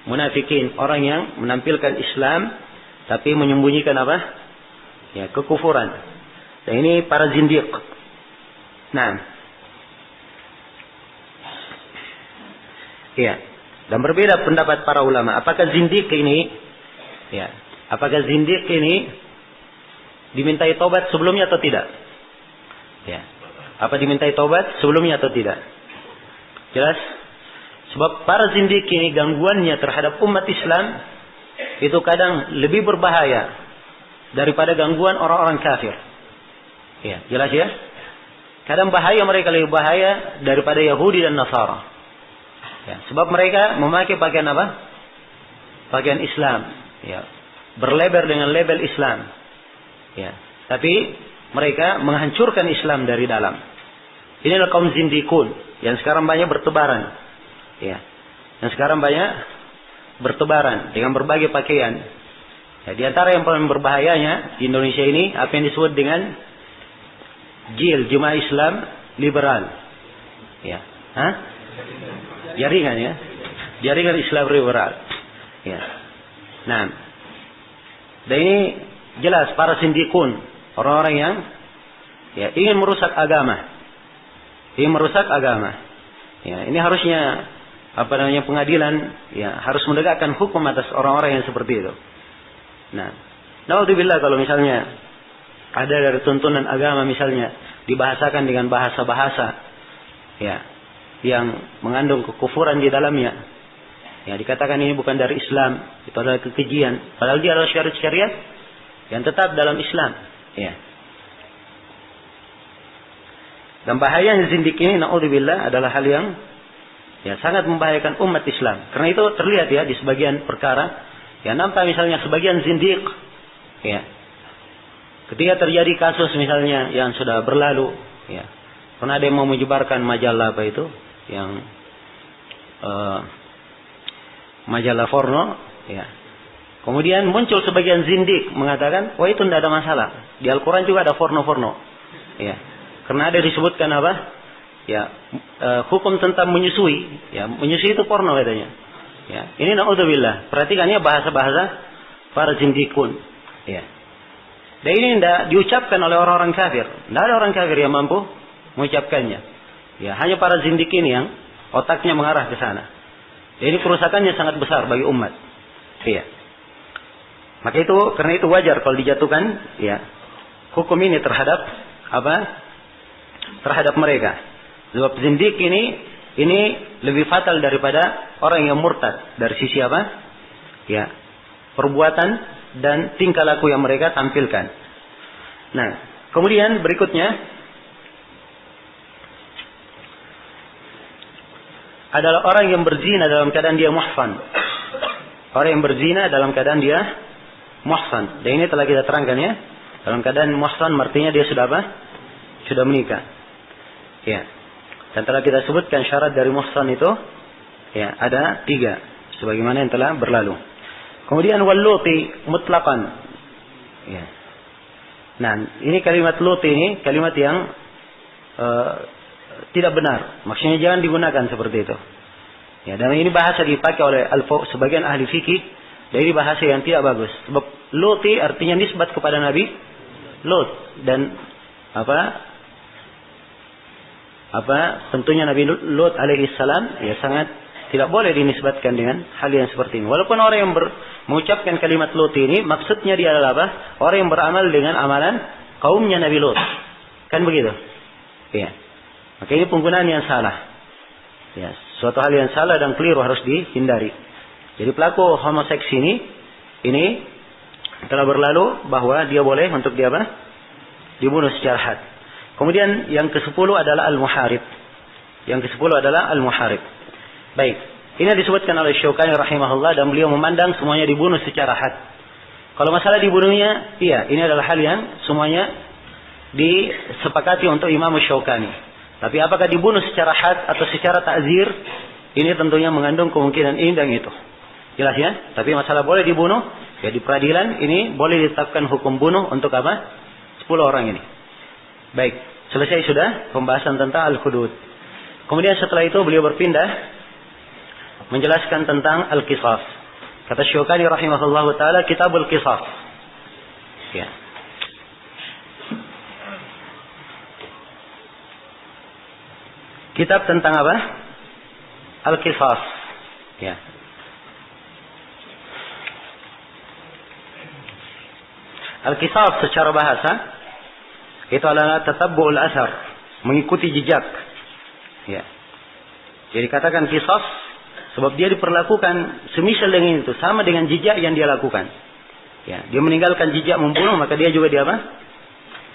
Munafikin, orang yang menampilkan Islam tapi menyembunyikan apa? Ya, kekufuran. Dan ini para zindiq. Nah. Iya. Dan berbeda pendapat para ulama. Apakah zindiq ini, ya, apakah zindiq ini dimintai taubat sebelumnya atau tidak? Ya. Apa dimintai taubat sebelumnya atau tidak? Jelas? Sebab para zindiq ini gangguannya terhadap umat Islam itu kadang lebih berbahaya daripada gangguan orang-orang kafir. Ya, jelas ya? Kadang bahaya mereka lebih bahaya daripada Yahudi dan Nasara. Ya, sebab mereka memakai pakaian apa? Pakaian Islam, ya, berlebar dengan label Islam, ya, tapi mereka menghancurkan Islam dari dalam. Inilah kaum zindikun yang sekarang banyak bertebaran, ya, yang sekarang banyak bertebaran dengan berbagai pakaian. Ya, di antara yang paling berbahayanya di Indonesia ini apa yang disebut dengan Jemaah Islam Liberal, ya, jaringan ya, jaringan Islam liberal, ya. Nah, dan ini jelas para sindikun, orang-orang yang, ya, ingin merusak agama, ya. Ini harusnya pengadilan, ya, harus menegakkan hukum atas orang-orang yang seperti itu. Nah, naudzubillah kalau misalnya ada dari tuntunan agama misalnya dibahasakan dengan bahasa-bahasa, ya, yang mengandung kekufuran di dalamnya, ya, dikatakan ini bukan dari Islam, itu adalah kekejian, padahal dia adalah syariat yang tetap dalam Islam, ya. Dan bahaya zindik ini, naudzubillah, adalah hal yang, ya, sangat membahayakan umat Islam. Karena itu terlihat ya di sebagian perkara, ya, nampak misalnya sebagian zindik, ya, ketika terjadi kasus misalnya yang sudah berlalu, ya, Karena ada yang mau menyebarkan majalah apa itu, yang majalah porno, ya. Kemudian muncul sebagian zindik mengatakan, wah itu tidak ada masalah. Di Al-Quran juga ada porno-porno, ya. Karena ada disebutkan apa? Ya, hukum tentang menyusui, ya, menyusui itu porno katanya. Ya, ini naudzubillah. Perhatikannya bahasa-bahasa para zindikun, ya. Dan ini tidak diucapkan oleh orang-orang kafir. Tidak ada orang kafir yang mampu mengucapkannya. Ya, hanya para zindik ini yang otaknya mengarah ke sana. Jadi kerusakannya sangat besar bagi umat. Iya. Maka itu, karena itu wajar kalau dijatuhkan, ya, hukum ini terhadap apa? Terhadap mereka. Sebab zindik ini lebih fatal daripada orang yang murtad dari sisi apa? Ya, perbuatan dan tingkah laku yang mereka tampilkan. Nah, kemudian berikutnya adalah orang yang berzina dalam keadaan dia muhsan. Orang yang berzina dalam keadaan dia muhsan. Dan ini telah kita terangkan, ya. Dalam keadaan muhsan artinya dia sudah apa? Sudah menikah. Ya. Dan telah kita sebutkan syarat dari muhsan itu, ya, ada 3 sebagaimana yang telah berlalu. Kemudian waluti mutlaqan. Ya. Nah, ini kalimat luti ini kalimat yang tidak benar. Maksudnya jangan digunakan seperti itu. Ya, dan ini bahasa dipakai oleh sebagian ahli fikih. Dan ini bahasa yang tidak bagus. Sebab luti artinya nisbat kepada Nabi Lut. Dan tentunya Nabi Lut alaihissalam ya sangat tidak boleh dinisbatkan dengan hal yang seperti ini. Walaupun orang yang mengucapkan kalimat Lut ini maksudnya dia adalah apa? Orang yang beramal dengan amalan kaumnya Nabi Lut. Kan begitu? Ya. Maka ini penggunaan yang salah. Ya, suatu hal yang salah dan keliru harus dihindari. Jadi pelaku homoseks ini telah berlalu bahwa dia boleh untuk dia apa? Dibunuh secara had. Kemudian yang ke-10 adalah al-muharib. Yang ke-10 adalah al-muharib. Baik, ini disebutkan oleh Syaukani rahimahullah dan beliau memandang semuanya dibunuh secara had. Kalau masalah dibunuhnya, iya, ini adalah hal yang semuanya disepakati untuk Imam Syaukani. Tapi apakah dibunuh secara had atau secara ta'zir? Ini tentunya mengandung kemungkinan ini dan itu. Jelas ya? Tapi masalah boleh dibunuh, ya di peradilan ini boleh ditetapkan hukum bunuh untuk apa? 10 orang ini. Baik, selesai sudah pembahasan tentang al-hudud. Kemudian setelah itu beliau berpindah menjelaskan tentang al-qisas. Kata Syaukani rahimahullahu taala, kitabul qisas. Ya. Kitab tentang apa? Al-Qisas. Ya. Al-Qisas secara bahasa itu adalah tatabbu'ul athar, mengikuti jejak. Ya. Jadi katakan qisas sebab dia diperlakukan semisal dengan itu, sama dengan jejak yang dia lakukan. Ya, dia meninggalkan jejak membunuh, maka dia juga dia apa?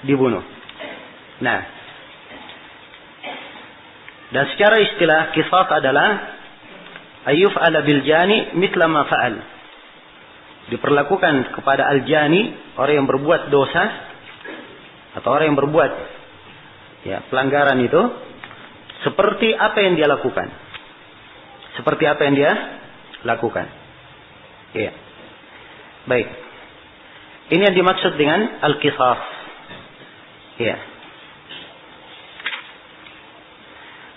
Dibunuh. Nah, dan secara istilah qisas adalah ayyuf'ala bil jani mithla ma fa'al. Diperlakukan kepada al-jani, orang yang berbuat dosa atau orang yang berbuat ya pelanggaran itu seperti apa yang dia lakukan. Seperti apa yang dia lakukan. Iya. Baik. Ini yang dimaksud dengan al-qisas. Iya.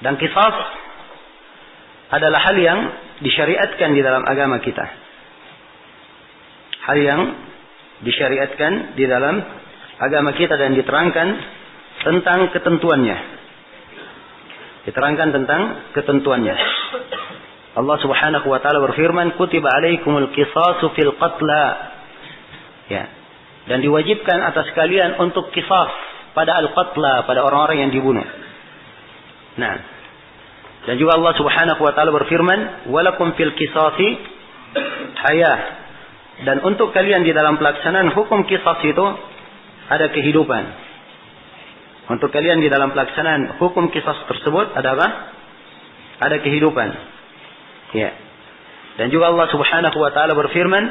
Dan qisas adalah hal yang disyariatkan di dalam agama kita. Hal yang disyariatkan di dalam agama kita dan diterangkan tentang ketentuannya. Diterangkan tentang ketentuannya. Allah Subhanahu wa taala berfirman, "Kutiba 'alaikumul qisasu fil qatla." Ya. Dan diwajibkan atas kalian untuk qisas pada al-qatla, pada orang-orang yang dibunuh. Nah, dan juga Allah Subhanahu wa taala berfirman, "Walakum fil qisasi hayah." Dan untuk kalian di dalam pelaksanaan hukum qisas itu ada kehidupan. Untuk kalian di dalam pelaksanaan hukum qisas tersebut ada apa? Ada kehidupan. Ya. Dan juga Allah Subhanahu wa taala berfirman,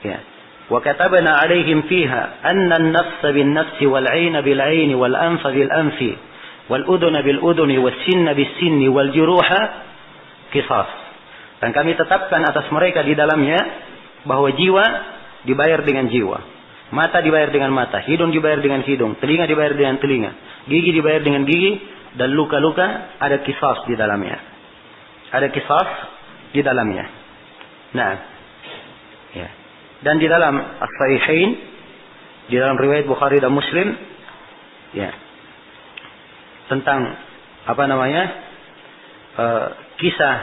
ya, "Wa katabna 'alaihim fiha anna an-nafsa bin-nafsi wal 'ayna bil-'ayni wal-anfa bil-anfi wal udhuna bil udhuni was sinna bis sinni wal juruha qisas. Dan kami tetapkan atas mereka di dalamnya bahwa jiwa dibayar dengan jiwa, mata dibayar dengan mata, hidung dibayar dengan hidung, telinga dibayar dengan telinga, gigi dibayar dengan gigi, dan luka-luka ada qisas di dalamnya. Ada qisas di dalamnya. Nah, ya. Dan di dalam As-Sahihain, di dalam riwayat Bukhari dan Muslim, ya, tentang kisah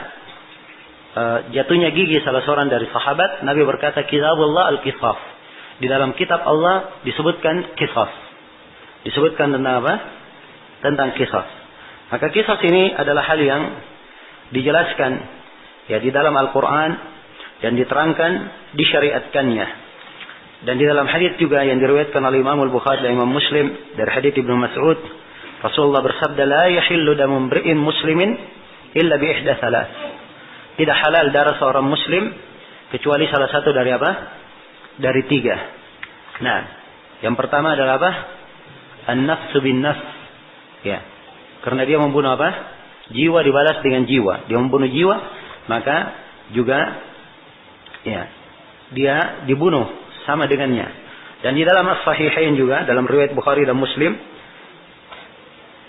jatuhnya gigi salah seorang dari sahabat, Nabi berkata, kitabullah al-qisas. Di dalam kitab Allah disebutkan qisas. Disebutkan tentang apa? Tentang qisas. Maka qisas ini adalah hal yang dijelaskan ya di dalam Al-Quran dan diterangkan, disyariatkannya. Dan di dalam hadis juga yang diriwayatkan oleh Imam Al-Bukhari dan Imam Muslim dari hadis Ibnu Mas'ud, Rasulullah bersabda, la yahillu damu imri'in muslimin illa bi ihda thalath. Tidak halal darah seorang muslim kecuali salah satu dari apa? Dari 3. Nah, yang pertama adalah apa? An-nafsu bin nafs. Ya. Karena dia membunuh apa? Jiwa dibalas dengan jiwa. Dia membunuh jiwa, maka juga ya, dia dibunuh sama dengannya. Dan di dalam As-Sahihain juga, dalam riwayat Bukhari dan Muslim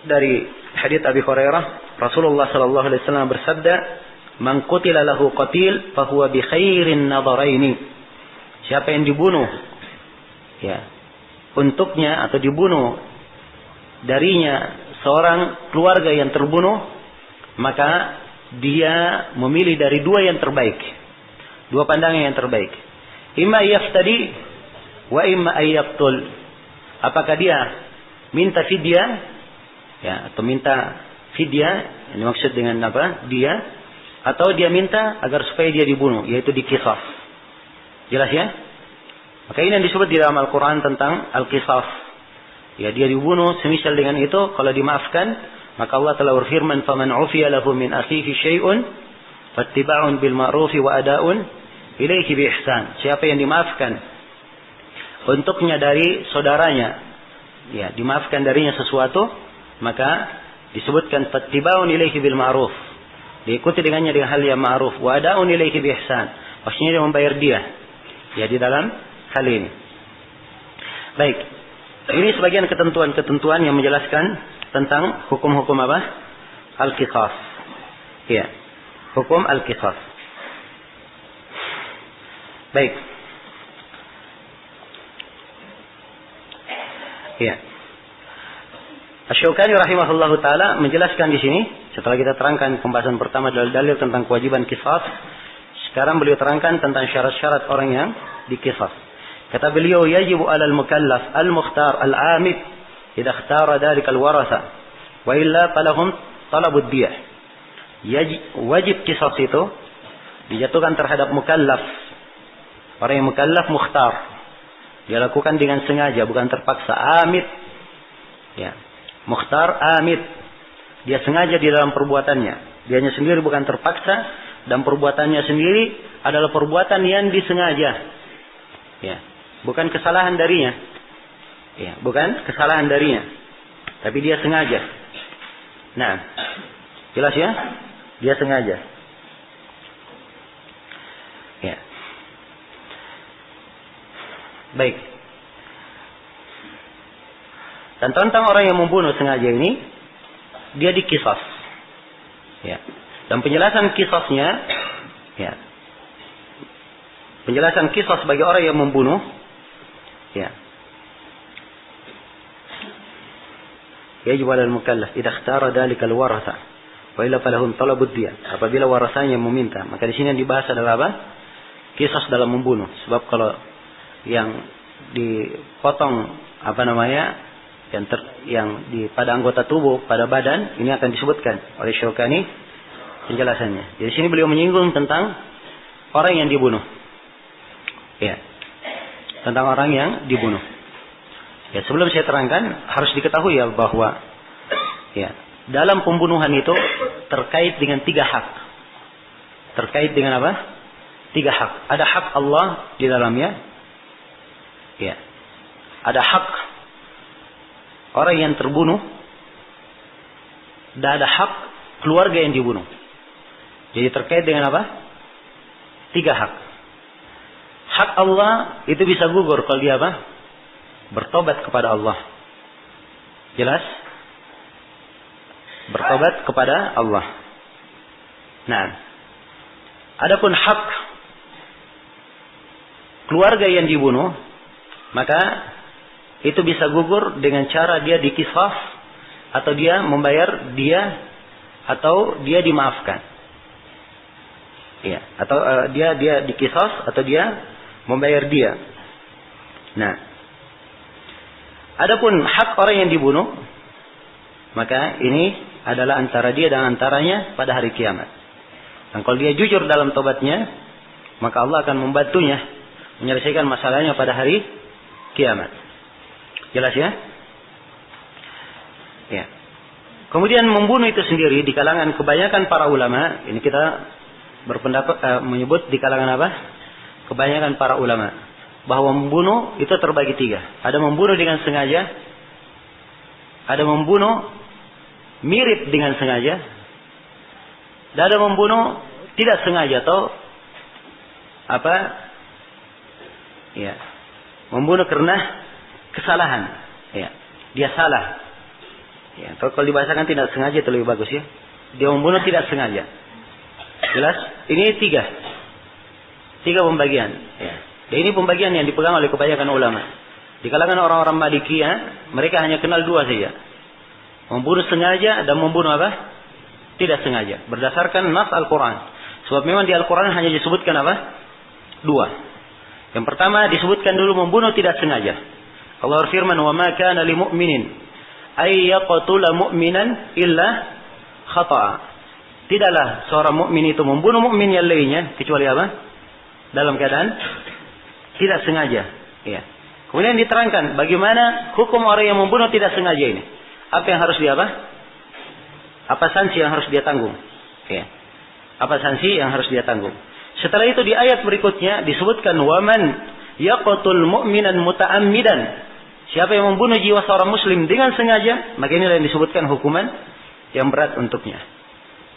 dari hadits Abi Hurairah, Rasulullah sallallahu alaihi wasallam bersabda, "Man qutila lahu qatil fa huwa bi khairin nadharaini." Siapa yang dibunuh ya, untuknya atau dibunuh darinya seorang keluarga yang terbunuh, maka dia memilih dari 2 yang terbaik. 2 pandangan yang terbaik. Imma yaftadi wa imma ayyaqtul. Apakah dia minta fidyah ya, atau minta fidyah, ini maksud dengan apa? Dia, atau dia minta agar supaya dia dibunuh, yaitu diqisas. Jelas ya? Maka ini yang disebut di dalam Al-Quran tentang al-qisas. Ya, dia dibunuh semisal dengan itu, kalau dimaafkan, maka Allah telah berfirman, "Faman 'ufiya lahu min akhihi syai'un fattiba'un bil ma'ruf wa ada'un ilaihi bi ihsan." Siapa yang dimaafkan untuknya dari saudaranya, ya, dimaafkan darinya sesuatu, maka disebutkan fattiba'un ilaihi bil ma'ruf. Diikuti dengannya dengan hal yang ma'ruf, wa ada'un ilaihi bi ihsan. Maksudnya dia membayar dia. Ya, di dalam hal ini. Baik. Ini sebagian ketentuan-ketentuan yang menjelaskan tentang hukum-hukum apa? Al-qisas. Ya. Hukum al-qisas. Baik. Ya. Asy-Syaukani rahimahullahu taala menjelaskan di sini, setelah kita terangkan pembahasan pertama adalah dalil tentang kewajiban qisas, sekarang beliau terangkan tentang syarat-syarat orang yang diqisas. Kata beliau, yajibu 'alal mukallaf al-mukhtar al-'amid idza ikhtara dzalika al-waratha wa illa falahum talabud diyah. Wajib qisas itu dijatuhkan terhadap mukallaf. Orang yang mukallaf mukhtar. Dia lakukan dengan sengaja, bukan terpaksa. Amid. Ya. Mukhtar amid. Dia sengaja di dalam perbuatannya. Dianya sendiri bukan terpaksa, dan perbuatannya sendiri adalah perbuatan yang disengaja. Ya. Bukan kesalahan darinya. Ya, bukan kesalahan darinya. Tapi dia sengaja. Nah, jelas ya? Dia sengaja. Ya. Baik. Dan tentang orang yang membunuh sengaja ini, dia diqisas. Ya. Dan penjelasan qisasnya, ya. Penjelasan qisas bagi orang yang membunuh, ya. Yajib 'alal mukallaf idza ikhtara dzalika al-waratha wa illa falahum talabud diyah. Apabila warasanya meminta, maka di sini yang dibahas adalah apa? Qisas dalam membunuh. Sebab kalau yang dipotong yang pada anggota tubuh, pada badan, ini akan disebutkan oleh Syaukani penjelasannya. Jadi sini beliau menyinggung tentang orang yang dibunuh. Ya. Tentang orang yang dibunuh. Ya, sebelum saya terangkan, harus diketahui ya bahwa ya, dalam pembunuhan itu terkait dengan 3 hak. Terkait dengan apa? 3 hak. Ada hak Allah di dalamnya. Ya. Ada hak orang yang terbunuh. tidak ada hak keluarga yang dibunuh. Jadi terkait dengan apa? 3 hak. Hak Allah itu bisa gugur kalau dia apa? Bertobat kepada Allah. Jelas? Bertobat kepada Allah. Nah, adapun hak keluarga yang dibunuh, maka itu bisa gugur dengan cara dia dikisas atau dia membayar dia atau dia dimaafkan. Ya, atau dia dikisas atau dia membayar dia. Nah, adapun hak orang yang dibunuh, maka ini adalah antara dia dan antaranya pada hari kiamat. Dan kalau dia jujur dalam tobatnya, maka Allah akan membantunya menyelesaikan masalahnya pada hari kiamat. Jelas ya? Ya. Kemudian membunuh itu sendiri di kalangan kebanyakan para ulama, ini kita berpendapat menyebut di kalangan apa? Kebanyakan para ulama bahwa membunuh itu terbagi 3. Ada membunuh dengan sengaja, ada membunuh mirip dengan sengaja, dan ada membunuh tidak sengaja atau apa? Ya, membunuh karena kesalahan. Ya, dia salah. Ya, kalau dibahasakan tidak sengaja itu lebih bagus ya. Dia membunuh tidak sengaja. Jelas? Ini 3 pembagian. Ya. Dan ini pembagian yang dipegang oleh kebanyakan ulama. Di kalangan orang-orang Malikiyah, mereka hanya kenal 2 saja. Membunuh sengaja dan membunuh apa? Tidak sengaja. Berdasarkan nas Al-Quran. Sebab memang di Al-Quran hanya disebutkan apa? 2. Yang pertama disebutkan dulu membunuh tidak sengaja. Allah berfirman, "Wa ma kana lil mu'minin ay yaqtula mu'minan illa khata'a." Tidaklah seorang mukmin itu membunuh mukmin yang lainnya kecuali apa? Dalam keadaan tidak sengaja. Ya. Kemudian diterangkan bagaimana hukum orang yang membunuh tidak sengaja ini. Apa yang harus dia apa? Apa sanksi yang harus dia tanggung? Ya. Apa sanksi yang harus dia tanggung? Setelah itu di ayat berikutnya disebutkan waman yaqtul mu'minan muta'ammidan. Siapa yang membunuh jiwa seorang muslim dengan sengaja, maka inilah yang disebutkan hukuman yang berat untuknya.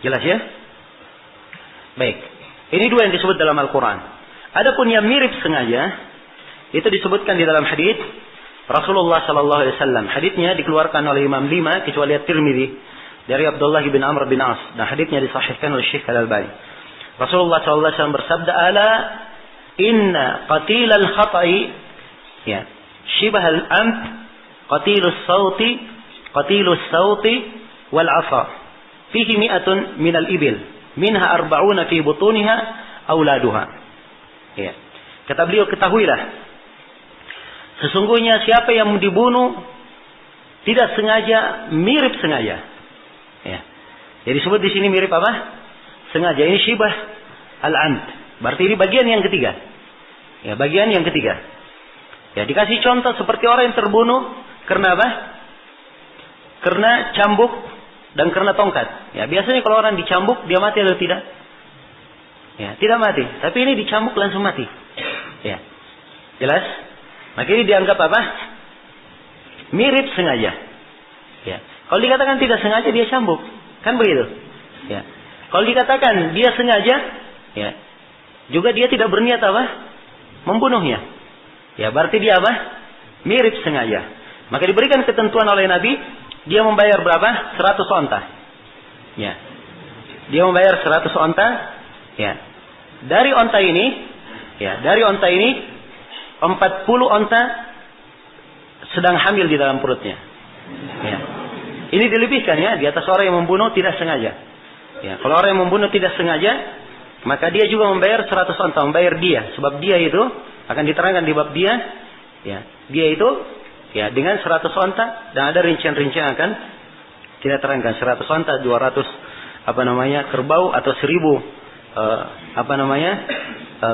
Jelas ya? Baik. Ini 2 yang disebut dalam Al-Quran. Adapun yang mirip sengaja, itu disebutkan di dalam hadits Rasulullah sallallahu alaihi wasallam. Haditsnya dikeluarkan oleh Imam 5 kecuali At-Tirmidzi dari Abdullah bin Amr bin As, dan haditsnya disahihkan oleh Syekh Al-Albani. Rasulullah sallallahu alaihi wasallam bersabda, "Ala inna qatilal khata'i ya shibahal amd qatilus sauti wal 'asa fihi mi'atun minal ibil minha arba'una fi butuniha auladuha." Ya. Kata beliau, ketahuilah sesungguhnya siapa yang dibunuh tidak sengaja mirip sengaja. Ya. Jadi disebut di sini mirip apa? Sengaja. Ini syibah al-amd. Berarti ini bagian yang ketiga. Ya, bagian yang ketiga. Ya, dikasih contoh seperti orang yang terbunuh karena apa? Karena cambuk dan karena tongkat. Ya, biasanya kalau orang dicambuk dia mati atau tidak? Ya, tidak mati. Tapi ini dicambuk langsung mati. Ya. Jelas? Maka ini dianggap apa? Mirip sengaja. Ya. Kalau dikatakan tidak sengaja dia cambuk, kan begitu? Ya. Kalau dikatakan dia sengaja, ya, juga dia tidak berniat apa? Membunuhnya. Ya, berarti dia apa? Mirip sengaja. Maka diberikan ketentuan oleh Nabi, dia membayar berapa? 100 onta. Ya. Dia membayar 100 onta. Ya. Dari onta ini, ya, dari onta ini 40 onta sedang hamil di dalam perutnya. Ya. Ini dilebihkan ya, di atas orang yang membunuh tidak sengaja. Ya, kalau orang yang membunuh tidak sengaja, maka dia juga membayar 100 onta, membayar dia, sebab dia itu akan diterangkan di bab dia, ya, dia itu ya dengan 100 onta dan ada rincian-rincian akan kita terangkan 100 onta, 200 kerbau atau 1000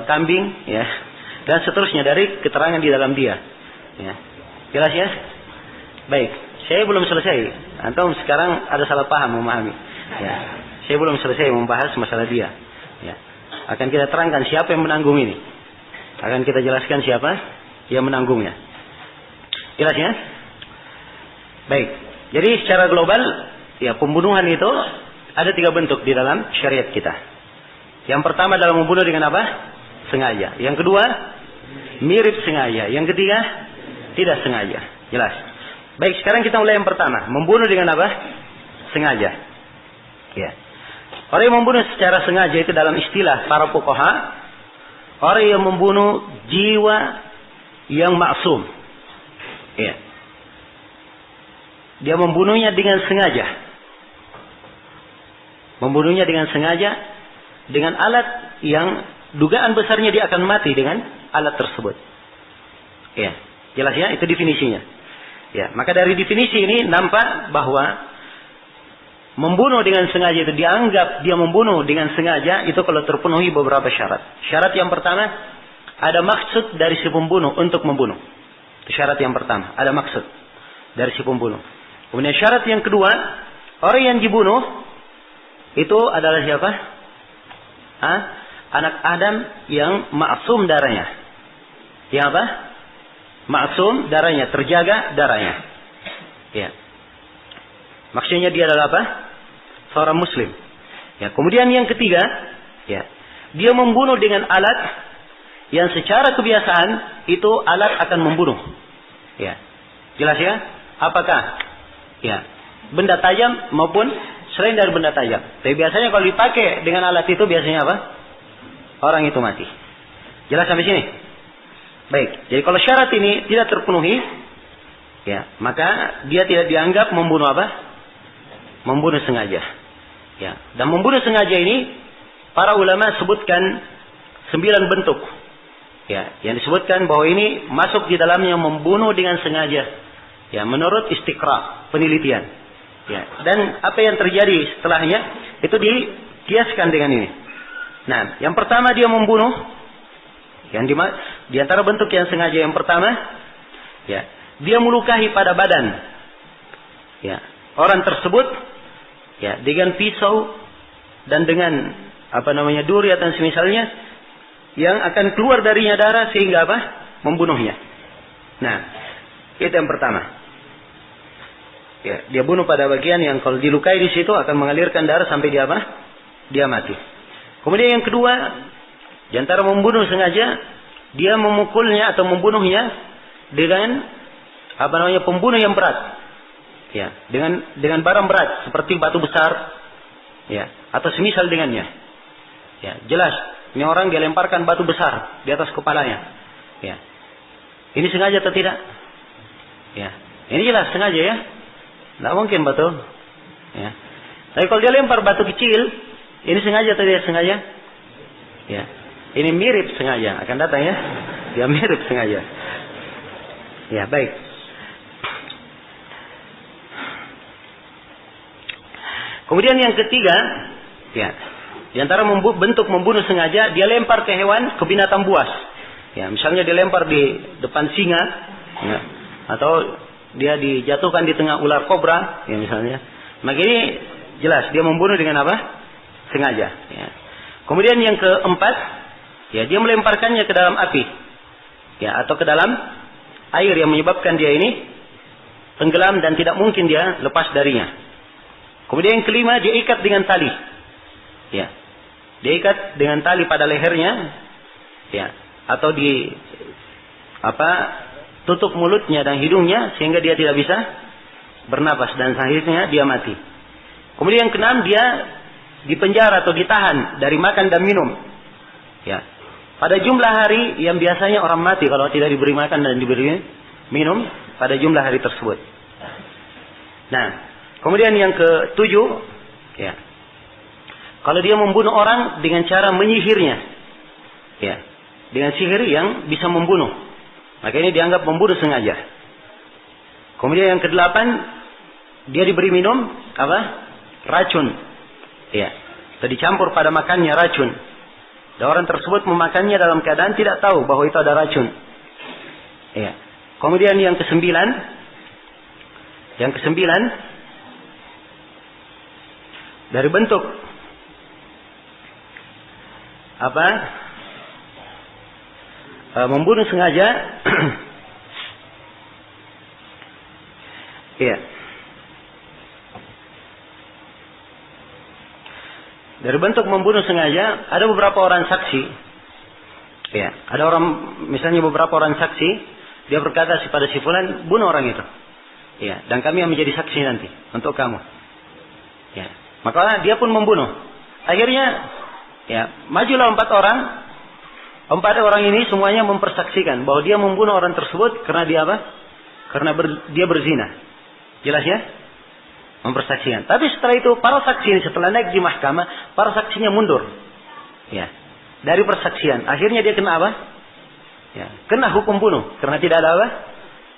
kambing, ya, dan seterusnya dari keterangan di dalam dia. Ya. Jelas ya? Baik, saya belum selesai. Antum sekarang ada salah paham memahami. Ya. Saya belum selesai membahas masalah dia. Ya. Akan kita terangkan siapa yang menanggung ini. Akan kita jelaskan siapa yang menanggungnya. Jelas ya? Baik. Jadi secara global ya pembunuhan itu ada 3 bentuk di dalam syariat kita. Yang pertama adalah membunuh dengan apa? Sengaja. Yang kedua, mirip sengaja. Yang ketiga, tidak sengaja. Jelas. Baik, sekarang kita mulai yang pertama. Membunuh dengan apa? Sengaja. Ya. Orang yang membunuh secara sengaja itu dalam istilah para fuqaha, orang yang membunuh jiwa yang maksum. Ya. Dia membunuhnya dengan sengaja. Membunuhnya dengan sengaja, dengan alat yang dugaan besarnya dia akan mati dengan alat tersebut. Ya, jelas ya, itu definisinya. Ya, maka dari definisi ini nampak bahwa membunuh dengan sengaja itu dianggap dia membunuh dengan sengaja itu kalau terpenuhi beberapa syarat. Syarat yang pertama, ada maksud dari si pembunuh untuk membunuh. Itu syarat yang pertama, ada maksud dari si pembunuh. Kemudian syarat yang kedua, orang yang dibunuh itu adalah siapa? Anak Adam yang maksum darahnya. Yang apa? Maksum darahnya, terjaga darahnya. Ya. Maksudnya dia adalah apa? Seorang muslim. Ya, kemudian yang ketiga, ya, dia membunuh dengan alat yang secara kebiasaan itu alat akan membunuh. Ya. Jelas ya? Apakah ya, benda tajam maupun selain dari benda tajam. Tapi biasanya kalau dipakai dengan alat itu biasanya apa? Orang itu mati. Jelas sampai sini? Baik. Jadi kalau syarat ini tidak terpenuhi, ya, maka dia tidak dianggap membunuh apa? Membunuh sengaja. Ya. Dan membunuh sengaja ini para ulama sebutkan 9 bentuk. Ya, yang disebutkan bahwa ini masuk di dalamnya membunuh dengan sengaja. Ya, menurut istiqra, penelitian. Ya, dan apa yang terjadi setelahnya itu dikiaskan dengan ini. Nah, yang pertama dia membunuh, yang di antara bentuk yang sengaja yang pertama, ya, dia melukai pada badan, ya, orang tersebut, ya, dengan pisau dan dengan duri atau semisalnya yang akan keluar darinya darah sehingga apa? Membunuhnya. Nah, itu yang pertama. Ya, dia bunuh pada bagian yang kalau dilukai di situ akan mengalirkan darah sampai dia apa? Dia mati. Kemudian yang kedua, di antara membunuh sengaja, dia memukulnya atau membunuhnya dengan pembunuh yang berat. Ya, dengan barang berat seperti batu besar, ya, atau semisal dengannya. Ya, jelas, ini orang dia lemparkan batu besar di atas kepalanya. Ya. Ini sengaja atau tidak? Ya. Ini jelas sengaja ya. Tidak mungkin batu. Ya. Tapi kalau dia lempar batu kecil, ini sengaja atau tidak sengaja? Ya. Ini mirip sengaja. Akan datang ya. Dia mirip sengaja. Ya, baik. Kemudian yang ketiga, ya, di antara bentuk membunuh sengaja, dia lempar ke hewan, ke binatang buas. Ya, misalnya dia lempar di depan singa, ya, atau dia dijatuhkan di tengah ular kobra, ya misalnya. Maka ini jelas dia membunuh dengan apa? Sengaja. Ya. Kemudian yang keempat, ya, dia melemparkannya ke dalam api, ya, atau ke dalam air yang menyebabkan dia ini tenggelam dan tidak mungkin dia lepas darinya. Kemudian yang kelima, dia ikat dengan tali, ya, dia ikat dengan tali pada lehernya, ya, atau tutup mulutnya dan hidungnya sehingga dia tidak bisa bernapas dan akhirnya dia mati. Kemudian yang keenam, dia dipenjara atau ditahan dari makan dan minum. Ya. Pada jumlah hari yang biasanya orang mati kalau tidak diberi makan dan diberi minum pada jumlah hari tersebut. Nah, kemudian yang ketujuh, ya, kalau dia membunuh orang dengan cara menyihirnya, ya, dengan sihir yang bisa membunuh, maka ini dianggap membunuh sengaja. Kemudian yang kedelapan, dia diberi minum apa? Racun. Ya. Atau dicampur pada makannya racun. Dan orang tersebut memakannya dalam keadaan tidak tahu bahwa itu ada racun. Ya. Kemudian yang kesembilan, dari bentuk apa? Membunuh sengaja. Ya. dari bentuk membunuh sengaja ada beberapa orang saksi. Ya, ada orang misalnya beberapa orang saksi, dia berkata kepada si fulan, bunuh orang itu. Ya, dan kami yang menjadi saksi nanti untuk kamu. Ya, maka dia pun membunuh. Akhirnya, ya, majulah 4 orang. 4 orang ini semuanya mempersaksikan bahwa dia membunuh orang tersebut karena dia apa? Karena dia berzina. Jelas ya? Mempersaksikan. Tapi setelah itu para saksi ini setelah naik di mahkamah, para saksinya mundur. Ya. Dari persaksian. Akhirnya dia kena apa? Ya, kena hukum bunuh karena tidak ada apa?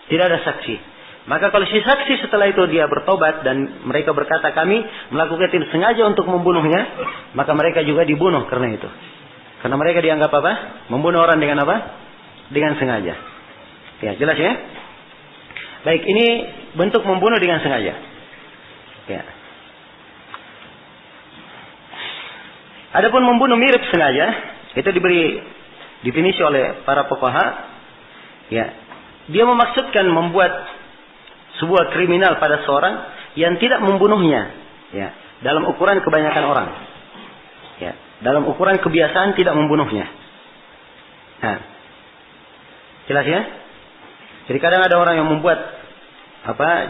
Tidak ada saksi. Maka kalau si saksi setelah itu dia bertobat dan mereka berkata kami melakukan itu sengaja untuk membunuhnya, maka mereka juga dibunuh karena itu. Karena mereka dianggap apa? Membunuh orang dengan apa? Dengan sengaja. Ya, jelas ya? Baik, ini bentuk membunuh dengan sengaja. Ya. Adapun membunuh mirip sengaja, itu diberi definisi oleh para fuqaha. Ya. Dia memaksudkan membuat sebuah kriminal pada seorang yang tidak membunuhnya, ya, dalam ukuran kebanyakan orang. Ya, dalam ukuran kebiasaan tidak membunuhnya. Nah, jelas ya? Jadi kadang ada orang yang membuat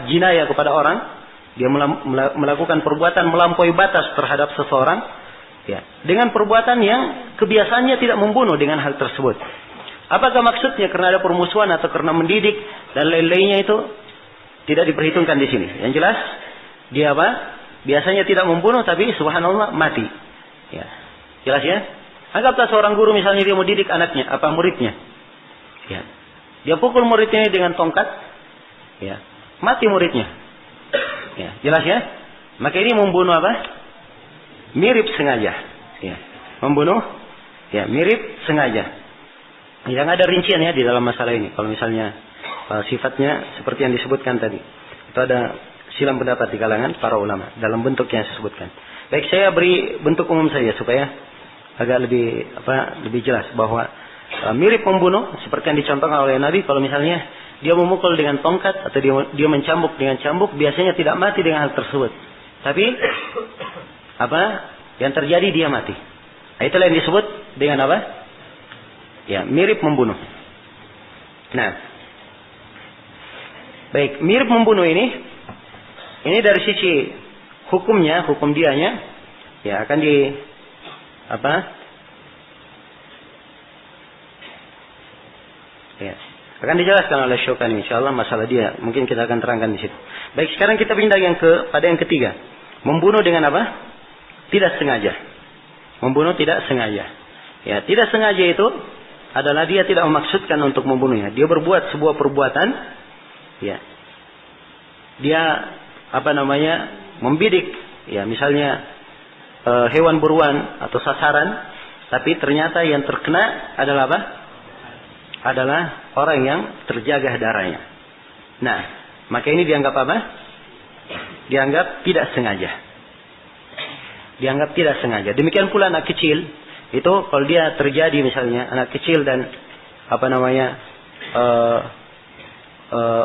jinayah kepada orang, dia melakukan perbuatan melampaui batas terhadap seseorang, ya, dengan perbuatan yang kebiasaannya tidak membunuh dengan hal tersebut. Apakah maksudnya karena ada permusuhan atau karena mendidik dan lain-lainnya itu tidak diperhitungkan di sini. Yang jelas dia apa? Biasanya tidak membunuh tapi subhanallah mati. Ya. Jelas ya? Anggaplah seorang guru misalnya dia mau didik anaknya, muridnya. Ya. Dia pukul muridnya dengan tongkat. Ya. Mati muridnya. Ya, jelas ya? Maka ini membunuh apa? Mirip sengaja. Ya. Membunuh ya, mirip sengaja. Yang ada rincian ya di dalam masalah ini. Kalau misalnya sifatnya seperti yang disebutkan tadi. Itu ada silang pendapat di kalangan para ulama dalam bentuk yang saya sebutkan. Baik, saya beri bentuk umum saja supaya agak lebih jelas bahwa mirip membunuh seperti yang dicontohkan oleh Nabi. Kalau misalnya dia memukul dengan tongkat atau dia mencambuk dengan cambuk, biasanya tidak mati dengan hal tersebut. Tapi yang terjadi dia mati. Nah, itulah yang disebut dengan apa? Ya, mirip membunuh. Nah, baik, mirip membunuh ini dari sisi hukumnya, hukum dianya, ya akan ya, akan dijelaskan oleh Syukani insyaallah masalah dia. Mungkin kita akan terangkan di situ. Baik, sekarang kita pindah pada yang ketiga. Membunuh dengan apa? Tidak sengaja. Membunuh tidak sengaja. Ya, tidak sengaja itu adalah dia tidak memaksudkan untuk membunuhnya. Dia berbuat sebuah perbuatan, ya. Dia membidik, ya, misalnya hewan buruan atau sasaran, tapi ternyata yang terkena adalah apa? Adalah orang yang terjaga darahnya. Nah, maka ini dianggap apa? Dianggap tidak sengaja. Dianggap tidak sengaja. Demikian pula anak kecil. Itu kalau dia terjadi misalnya anak kecil dan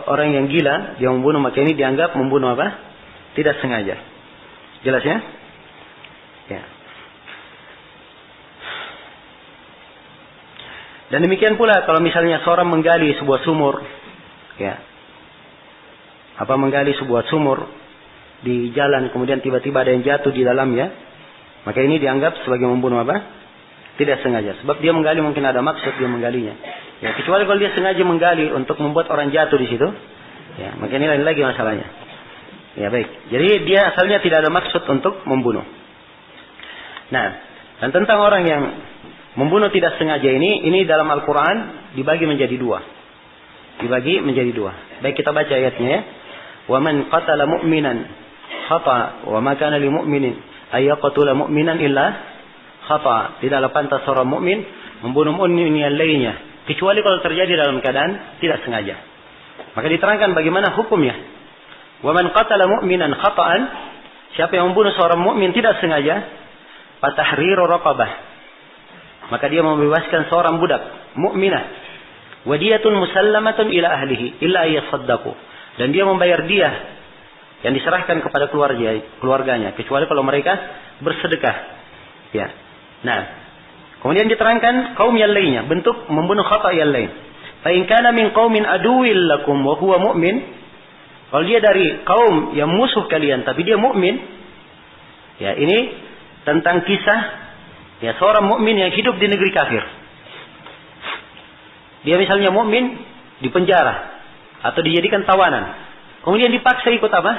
orang yang gila dia membunuh, maka ini dianggap membunuh apa? Tidak sengaja. Jelas ya? Ya. Dan demikian pula kalau misalnya seorang menggali sebuah sumur, ya, menggali sebuah sumur di jalan, kemudian tiba-tiba ada yang jatuh di dalamnya, maka ini dianggap sebagai membunuh apa? Tidak sengaja. Sebab dia menggali mungkin ada maksud dia menggalinya. Ya, kecuali kalau dia sengaja menggali untuk membuat orang jatuh di situ, ya, maka ini lain lagi masalahnya. Ya, baik. Jadi dia asalnya tidak ada maksud untuk membunuh. Nah, dan tentang orang yang membunuh tidak sengaja ini dalam Al-Quran dibagi menjadi 2. Dibagi menjadi 2. Baik, kita baca ayatnya ya. Wa man qatala mu'minan khata wa ma kana lil mu'minin ay yaqtula mu'minan illa khata. Tidaklah pantas seorang mukmin membunuh mukmin yang lainnya kecuali kalau terjadi dalam keadaan tidak sengaja. Maka diterangkan bagaimana hukumnya. Wa man qatala mu'minan khata'an, siapa yang membunuh seorang mukmin tidak sengaja, fatahriru raqabah, maka dia membebaskan seorang budak mukminah, wa diyatun musallamatun ila ahlihi illa ayasaddaqu, dan dia membayar diyah yang diserahkan kepada keluarganya kecuali kalau mereka bersedekah. Ya. Nah, kemudian diterangkan kaum yang lainnya, bentuk membunuh khata yang lain. Fa in kana min qaumin aduwwil lakum wa huwa mu'min, kalau dia dari kaum yang musuh kalian tapi dia mukmin, ya ini tentang kisah ya seorang mukmin yang hidup di negeri kafir. Dia misalnya mukmin di penjara atau dijadikan tawanan, kemudian dipaksa ikut apa?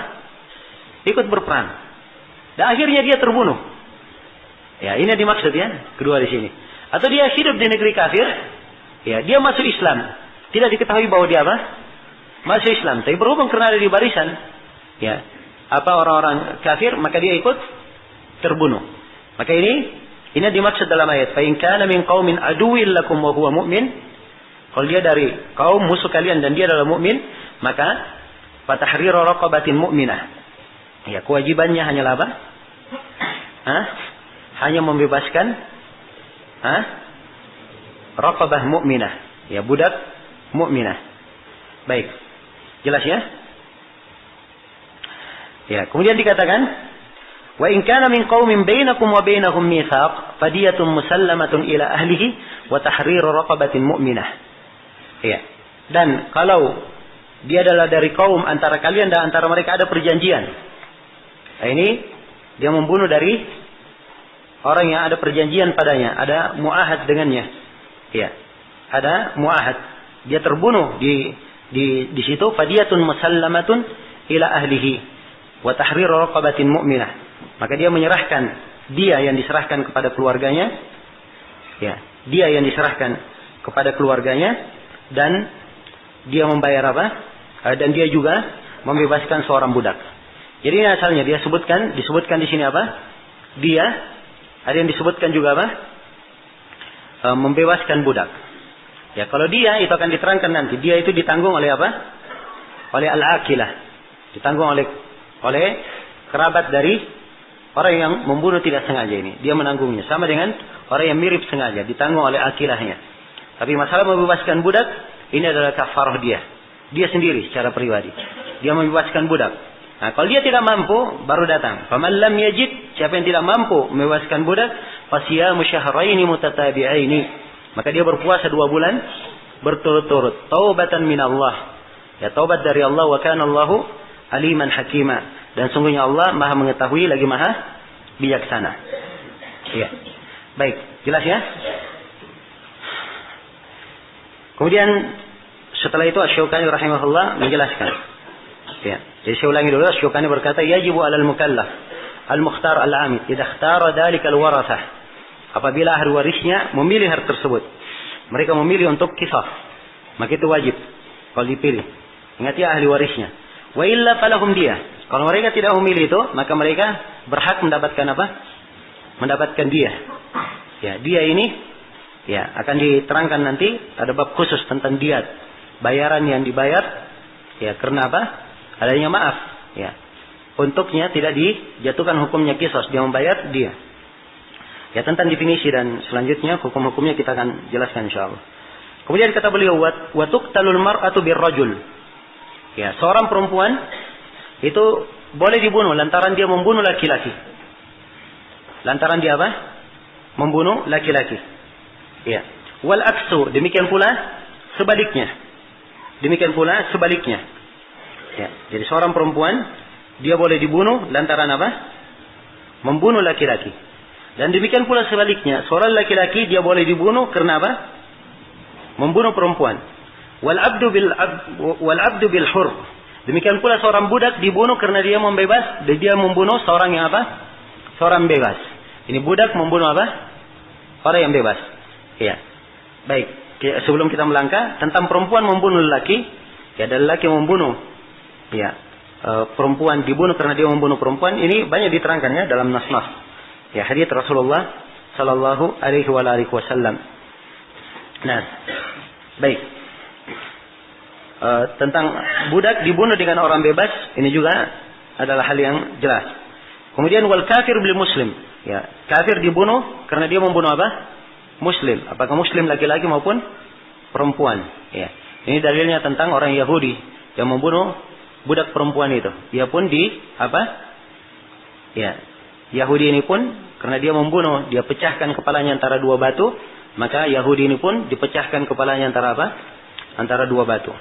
Ikut berperang. Dan akhirnya dia terbunuh. Ya, ini yang dimaksud ya, kedua di sini. Atau dia hidup di negeri kafir, ya, dia masuk Islam, tidak diketahui bahwa dia apa? Masuk Islam, tapi berhubung karena ada di barisan, ya, apa orang-orang kafir, maka dia ikut terbunuh. Maka ini dimaksud dalam ayat, fa in kana min qaumin aduwwil lakum wa huwa mu'min, kalau dia dari kaum musuh kalian dan dia adalah mukmin, maka fatahriru raqabatin mu'minah. Ya, kewajibannya hanyalah apa? Hanya membebaskan raqabah mu'minah, ya, budak mukminah. Baik. Jelas ya? Ya, kemudian dikatakan wa in kana min qaumin bainakum wa bainahum mitsaq fadiyatun musallamatun ila ahlihi wa tahriru raqabatin mu'minah. Ya. Dan kalau dia adalah dari kaum antara kalian dan antara mereka ada perjanjian. Nah, ini dia membunuh dari orang yang ada perjanjian padanya, ada muahad dengannya. Ya. Ada muahad. Dia terbunuh di situ, fadiyatun musallamatun ila ahlihi wa tahriru raqabatin mu'minah. Maka dia menyerahkan, dia yang diserahkan kepada keluarganya, ya, dia yang diserahkan kepada keluarganya, dan dia membayar apa? Dan dia juga membebaskan seorang budak. Jadi ini asalnya dia disebutkan di sini apa? Dia ada yang disebutkan juga apa? Membebaskan budak. Ya, kalau dia itu akan diterangkan nanti. Dia itu ditanggung oleh apa? Oleh al-aqilah. Ditanggung oleh kerabat dari orang yang membunuh tidak sengaja ini. Dia menanggungnya. Sama dengan orang yang mirip sengaja. Ditanggung oleh akilahnya. Tapi masalah membebaskan budak, ini adalah kafarah dia. Dia sendiri secara pribadi. Dia membebaskan budak. Nah, kalau dia tidak mampu, baru datang. Faman lam yajid, siapa yang tidak mampu membebaskan budak, fasiyamu syahraini mutatabi'aini. Maka dia berpuasa 2 bulan berturut-turut. Taubatan minallah. Ya, taubat dari Allah, wa kana Allahu aliman hakima. Dan sungguhnya Allah Maha mengetahui lagi Maha bijaksana. Ya. Baik, jelas ya? Kemudian setelah itu Asy-Syaukani rahimahullah menjelaskan. Ya. Jadi saya ulangi dulu, Asy-Syaukani berkata, yajibu 'alal mukallaf al-mukhtar al-'amid idza ikhtara dzalika al-warathah. Apabila ahli warisnya memilih hal tersebut, mereka memilih untuk qisas, maka itu wajib kalau dipilih. Ingat ya, ahli warisnya. Wa illa falahum dia. Kalau mereka tidak memilih itu, maka mereka berhak mendapatkan apa? Mendapatkan dia. Ya, dia ini ya akan diterangkan nanti, ada bab khusus tentang diat. Bayaran yang dibayar ya karena apa? Adanya maaf, ya. Untuknya tidak dijatuhkan hukumnya qisas, dia membayar dia. Ya, tentang definisi dan selanjutnya hukum-hukumnya kita akan jelaskan insyaallah. Kemudian kata beliau, wa tuqtalul mar'atu birrajul. Ya, seorang perempuan itu boleh dibunuh lantaran dia membunuh laki-laki. Lantaran dia apa? Membunuh laki-laki. Ya. Wal aksu, demikian pula sebaliknya. Demikian pula sebaliknya. Ya. Jadi seorang perempuan dia boleh dibunuh lantaran apa? Membunuh laki-laki. Dan demikian pula sebaliknya, seorang laki-laki dia boleh dibunuh karena apa? Membunuh perempuan. Wal abdu bil hur. Demikian pula seorang budak dibunuh karena dia membunuh seorang yang apa? Seorang bebas. Ini budak membunuh apa? Orang yang bebas. Ya. Baik. Sebelum kita melangkah tentang perempuan membunuh lelaki, ya, ada lelaki membunuh, ya, perempuan dibunuh karena dia membunuh perempuan. Ini banyak diterangkan ya dalam nas-nas. Ya, hadits Rasulullah sallallahu alaihi wasallam. Nah, baik. Tentang budak dibunuh dengan orang bebas, ini juga adalah hal yang jelas. Kemudian wal kafir bil muslim. Ya, kafir dibunuh karena dia membunuh apa? Muslim. Apakah muslim laki-laki maupun perempuan. Ya. Ini dalilnya tentang orang Yahudi yang membunuh budak perempuan itu. Dia pun Yahudi ini pun karena dia membunuh, dia pecahkan kepalanya antara dua batu, maka Yahudi ini pun dipecahkan kepalanya antara apa? Antara dua batu.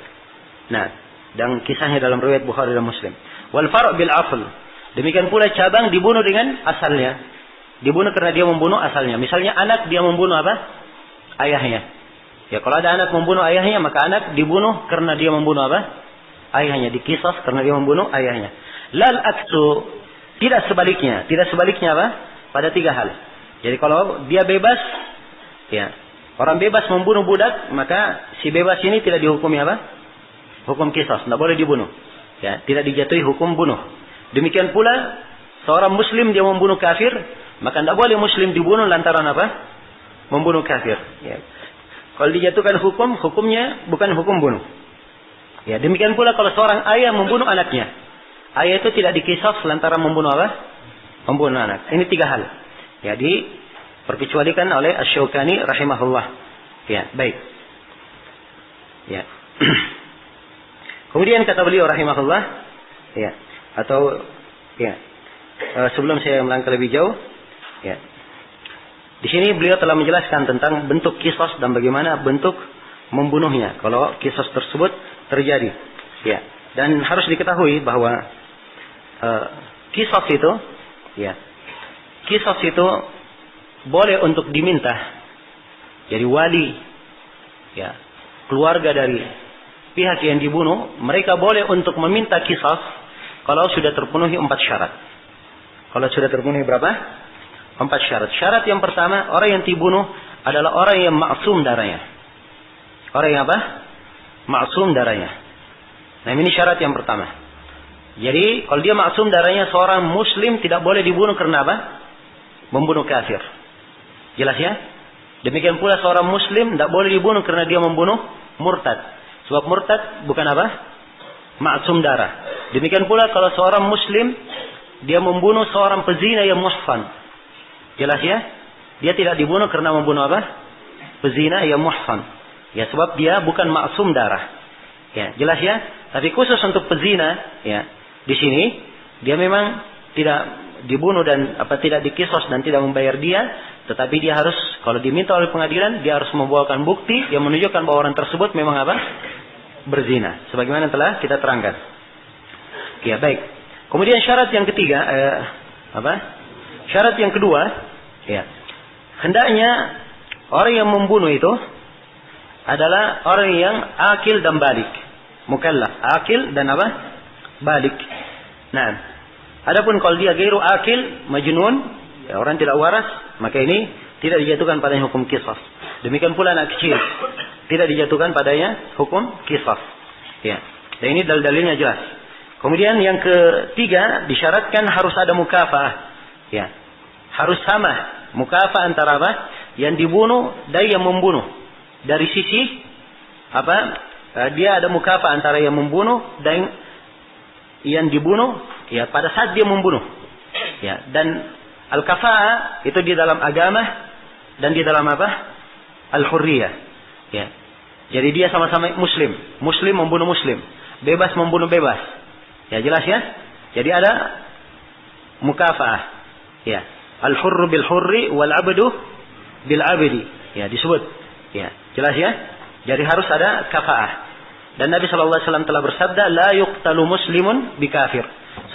Nah, dan kisahnya dalam riwayat Bukhari dan Muslim. Wal far' bil asl. Demikian pula cabang dibunuh dengan asalnya. Dibunuh karena dia membunuh asalnya. Misalnya anak dia membunuh apa? Ayahnya. Ya, kalau ada anak membunuh ayahnya, maka anak dibunuh karena dia membunuh apa? Ayahnya. Dikisas karena dia membunuh ayahnya. Lal aksu, tidak sebaliknya. Tidak sebaliknya apa? Pada tiga hal. Jadi kalau dia bebas, ya, orang bebas membunuh budak, maka si bebas ini tidak dihukumi apa? Hukum kisas, tidak boleh dibunuh. Ya, tidak dijatuhi hukum bunuh. Demikian pula seorang muslim dia membunuh kafir, maka tidak boleh muslim dibunuh lantaran apa? Membunuh kafir. Ya. Kalau dijatuhkan hukum, hukumnya bukan hukum bunuh. Ya, demikian pula kalau seorang ayah membunuh anaknya, ayah itu tidak dikisas lantaran membunuh apa? Membunuh anak. Ini tiga hal. Ya, diperkecualikan oleh Asy-Syaukani rahimahullah. Ya, baik. Ya. Kemudian kata beliau rahimahullah, ya, atau ya, sebelum saya melangkah lebih jauh, ya. Di sini beliau telah menjelaskan tentang bentuk qisas dan bagaimana bentuk membunuhnya kalau qisas tersebut terjadi. Ya. Dan harus diketahui bahwa qisas itu, ya, qisas itu boleh untuk diminta. Jadi wali, ya, keluarga dari pihak yang dibunuh, mereka boleh untuk meminta qisas kalau sudah terpenuhi 4 syarat. Kalau sudah terpenuhi berapa? 4 syarat. Syarat yang pertama, orang yang dibunuh adalah orang yang maksum darahnya. Orang yang apa? Maksum darahnya. Nah, ini syarat yang pertama. Jadi, kalau dia maksum darahnya, seorang muslim tidak boleh dibunuh karena apa? Membunuh kafir. Jelas ya? Demikian pula seorang muslim tidak boleh dibunuh karena dia membunuh murtad. Sebab murtad bukan apa? Maksum darah. Demikian pula kalau seorang muslim dia membunuh seorang pezina yang muhsan. Jelas ya? Dia tidak dibunuh karena membunuh apa? Pezina yang muhsan. Ya, sebab dia bukan maksum darah. Ya, jelas ya? Tapi khusus untuk pezina, ya, di sini dia memang tidak dibunuh dan tidak dikisos dan tidak membayar dia, tetapi dia harus, kalau diminta oleh pengadilan, dia harus membawakan bukti yang menunjukkan bahwa orang tersebut memang apa? Berzina. Sebagaimana telah kita terangkan. Ya, baik. Kemudian syarat yang ketiga, Syarat yang kedua, ya, hendaknya orang yang membunuh itu adalah orang yang akil dan balik, mukallaf, akil dan apa? Balik. Nah, adapun kalau dia gairu akil, majnun, ya, orang tidak waras, maka ini tidak dijatuhkan padanya hukum qisas. Demikian pula anak kecil tidak dijatuhkan padanya hukum qisas. Ya, dan ini dalil-dalilnya jelas. Kemudian yang ketiga, disyaratkan harus ada mukafa'ah. Ya, harus sama mukafa'ah antara apa? Yang dibunuh dan yang membunuh. Dari sisi apa? Dia ada mukafa'ah antara yang membunuh dan yang dibunuh. Ya, pada saat dia membunuh. Ya, dan al-kafa'ah itu di dalam agama dan di dalam apa? Al-hurriyah. Ya. Jadi dia sama-sama muslim. Muslim membunuh muslim. Bebas membunuh bebas. Ya, jelas ya? Jadi ada mukafa'ah. Ya. Al-hurru bil hurri wal abdu bil abdi. Ya, disebut. Ya, jelas ya? Jadi harus ada kafa'ah. Dan Nabi SAW telah bersabda, la yuqtalu muslimun bi kafir.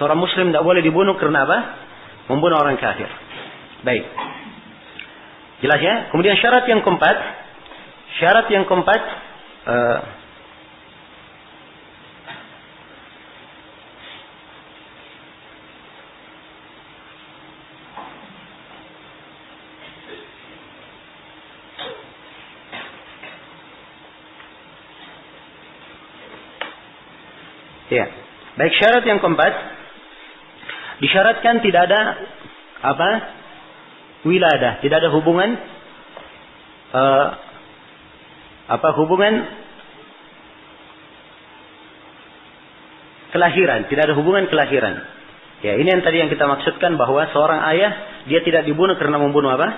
Seorang muslim tidak boleh dibunuh karena apa? Membunuh orang kafir. Baik. Jelas ya? Kemudian syarat yang keempat. Syarat yang keempat. Ya. Baik, syarat yang keempat. Disyaratkan tidak ada apa? Wiladah, tidak ada hubungan hubungan kelahiran, tidak ada hubungan kelahiran. Ya, ini yang tadi yang kita maksudkan bahwa seorang ayah dia tidak dibunuh karena membunuh apa?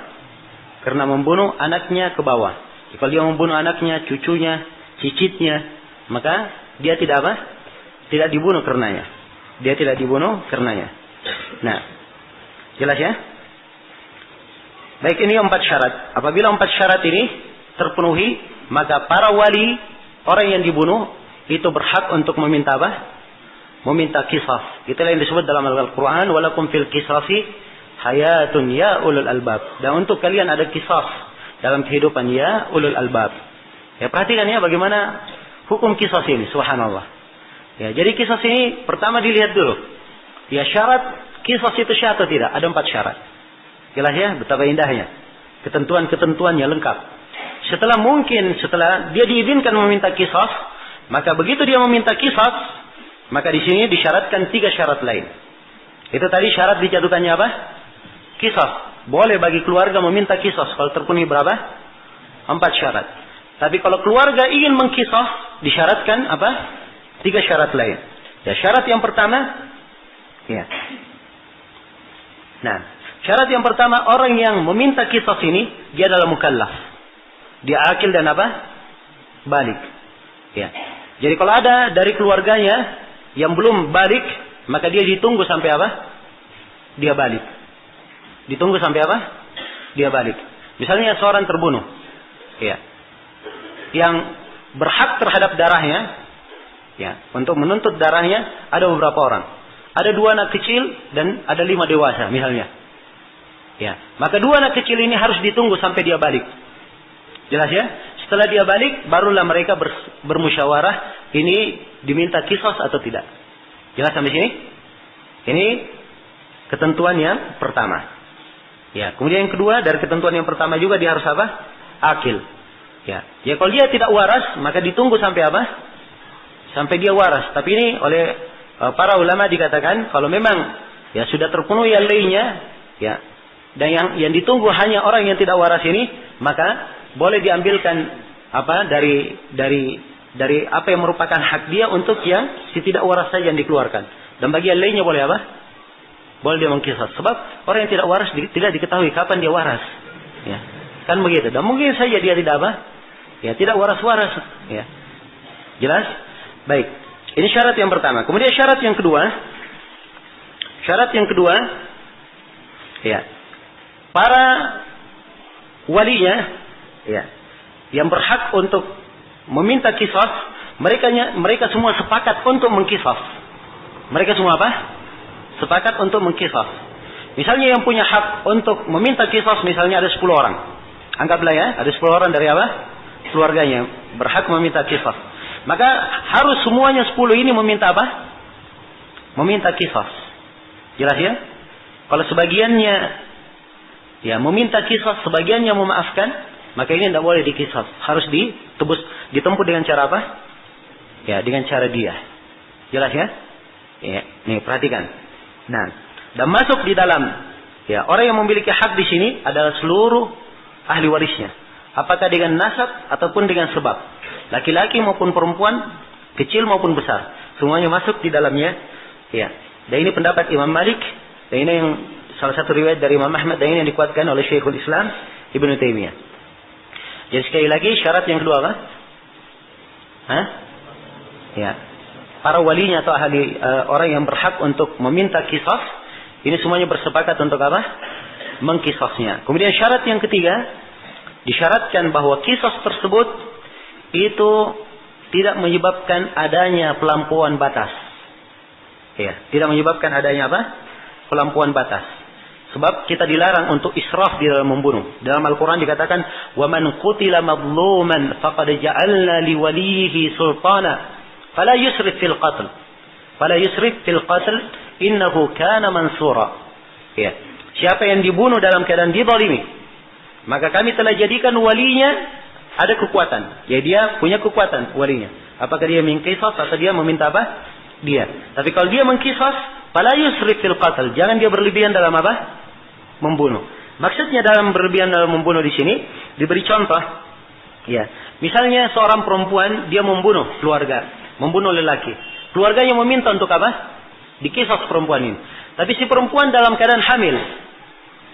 Karena membunuh anaknya ke bawah. Kalau dia membunuh anaknya, cucunya, cicitnya, maka dia tidak apa? Tidak dibunuh karenanya. Dia tidak dibunuh karenanya. Nah, Jelas ya? Baik, ini 4 syarat. Apabila 4 syarat ini terpenuhi, maka para wali, orang yang dibunuh, itu berhak untuk meminta apa? Meminta qisas. Itulah yang disebut dalam Al-Quran, walakum fil qisasi hayatun ya ulul albab. Dan untuk kalian ada qisas dalam kehidupan ya ulul albab. Ya, perhatikan ya bagaimana hukum qisas ini, subhanallah. Ya, jadi qisas ini pertama dilihat dulu. Ya, syarat qisas itu syah atau tidak? Ada 4 syarat. Jelas ya, betapa indahnya. Ketentuan-ketentuannya lengkap. Setelah dia diizinkan meminta qisas, maka begitu dia meminta qisas, maka di sini disyaratkan 3 syarat lain. Itu tadi syarat dijatuhkannya apa? Qisas. Boleh bagi keluarga meminta qisas kalau terpenuhi berapa? 4 syarat. Tapi kalau keluarga ingin mengqisas, disyaratkan apa? 3 syarat lain. Ya, syarat yang pertama, ya. Nah, syarat yang pertama, orang yang meminta qisas ini dia adalah mukallaf. Dia akil dan apa? Balik. Ya. Jadi kalau ada dari keluarganya yang belum balik, maka dia ditunggu sampai apa? Dia balik. Ditunggu sampai apa? Dia balik. Misalnya seorang terbunuh, ya, yang berhak terhadap darahnya, ya, untuk menuntut darahnya ada beberapa orang. Ada 2 anak kecil dan ada 5 dewasa, misalnya. Ya, maka 2 anak kecil ini harus ditunggu sampai dia balik. Jelas ya? Setelah dia balik, barulah mereka bermusyawarah, ini diminta qisas atau tidak. Jelas sampai sini? Ini ketentuan yang pertama. Ya, kemudian yang kedua, dari ketentuan yang pertama juga dia harus apa? Akil. Ya, kalau dia tidak waras, maka ditunggu sampai apa? Sampai dia waras. Tapi ini oleh para ulama dikatakan, kalau memang ya sudah terpenuhi yang lainnya, ya, dan yang ditunggu hanya orang yang tidak waras ini, maka boleh diambilkan apa dari apa yang merupakan hak dia untuk yang si tidak waras saja yang dikeluarkan. Dan bagi yang lainnya boleh apa? Boleh dia mengqisas. Sebab orang yang tidak waras tidak diketahui kapan dia waras. Ya, kan begitu. Dan mungkin saja dia tidak apa? Ya, tidak waras-waras. Ya, jelas? Baik. Ini syarat yang pertama. Kemudian syarat yang kedua. Ya, para walinya, ya, yang berhak untuk meminta qisas, mereka semua sepakat untuk mengqisas. Mereka semua apa? Sepakat untuk mengqisas. Misalnya yang punya hak untuk meminta qisas, misalnya ada 10 orang. Anggaplah ya, ada 10 orang dari apa? Keluarganya berhak meminta qisas. Maka harus semuanya 10 ini meminta apa? Meminta qisas. Jelas ya? Kalau sebagiannya ya meminta qisas, sebagiannya memaafkan, maka ini tidak boleh diqisas. Harus ditempuh dengan cara apa? Ya, dengan cara dia. Jelas ya? Ya, nih perhatikan. Nah, dan masuk di dalam ya, orang yang memiliki hak di sini adalah seluruh ahli warisnya. Apakah dengan nasab ataupun dengan sebab. Laki-laki maupun perempuan, kecil maupun besar, semuanya masuk di dalamnya. Ya. Dan ini pendapat Imam Malik, dan ini yang salah satu riwayat dari Imam Ahmad, dan ini yang dikuatkan oleh Syekhul Islam Ibnu Taimiyah. Jadi sekali lagi syarat yang kedua apa? Ya. Para walinya atau ahli orang yang berhak untuk meminta qisas, ini semuanya bersepakat untuk apa? Mengqisasnya. Kemudian syarat yang ketiga, disyaratkan bahwa qisas tersebut itu tidak menyebabkan adanya pelampauan batas. Ya, tidak menyebabkan adanya apa? Pelampauan batas. Sebab kita dilarang untuk israf di dalam membunuh. Dalam Al-Quran dikatakan, وَمَنْ قُتِلَ مَظْلُومًا فَقَدْ جَعَلْنَا لِوَلِيهِ سُلْطَانًا فَلَا يُسْرِفْ فِي الْقَتْلِ إِنَّهُ كَانَ مَنْصُورًا. Ya. Siapa yang dibunuh dalam keadaan dizalimi, maka kami telah jadikan walinya ada kekuatan. Ya, dia punya kekuatan walinya. Apakah dia mengqisas atau dia meminta apa? Dia. Tapi kalau dia mengqisas, fala yusrif fil qatl. Jangan dia berlebihan dalam apa? Membunuh. Maksudnya dalam berlebihan dalam membunuh di sini diberi contoh. Ya. Misalnya seorang perempuan dia membunuh keluarga, membunuh lelaki. Keluarganya meminta untuk apa? Diqisas perempuan ini. Tapi si perempuan dalam keadaan hamil.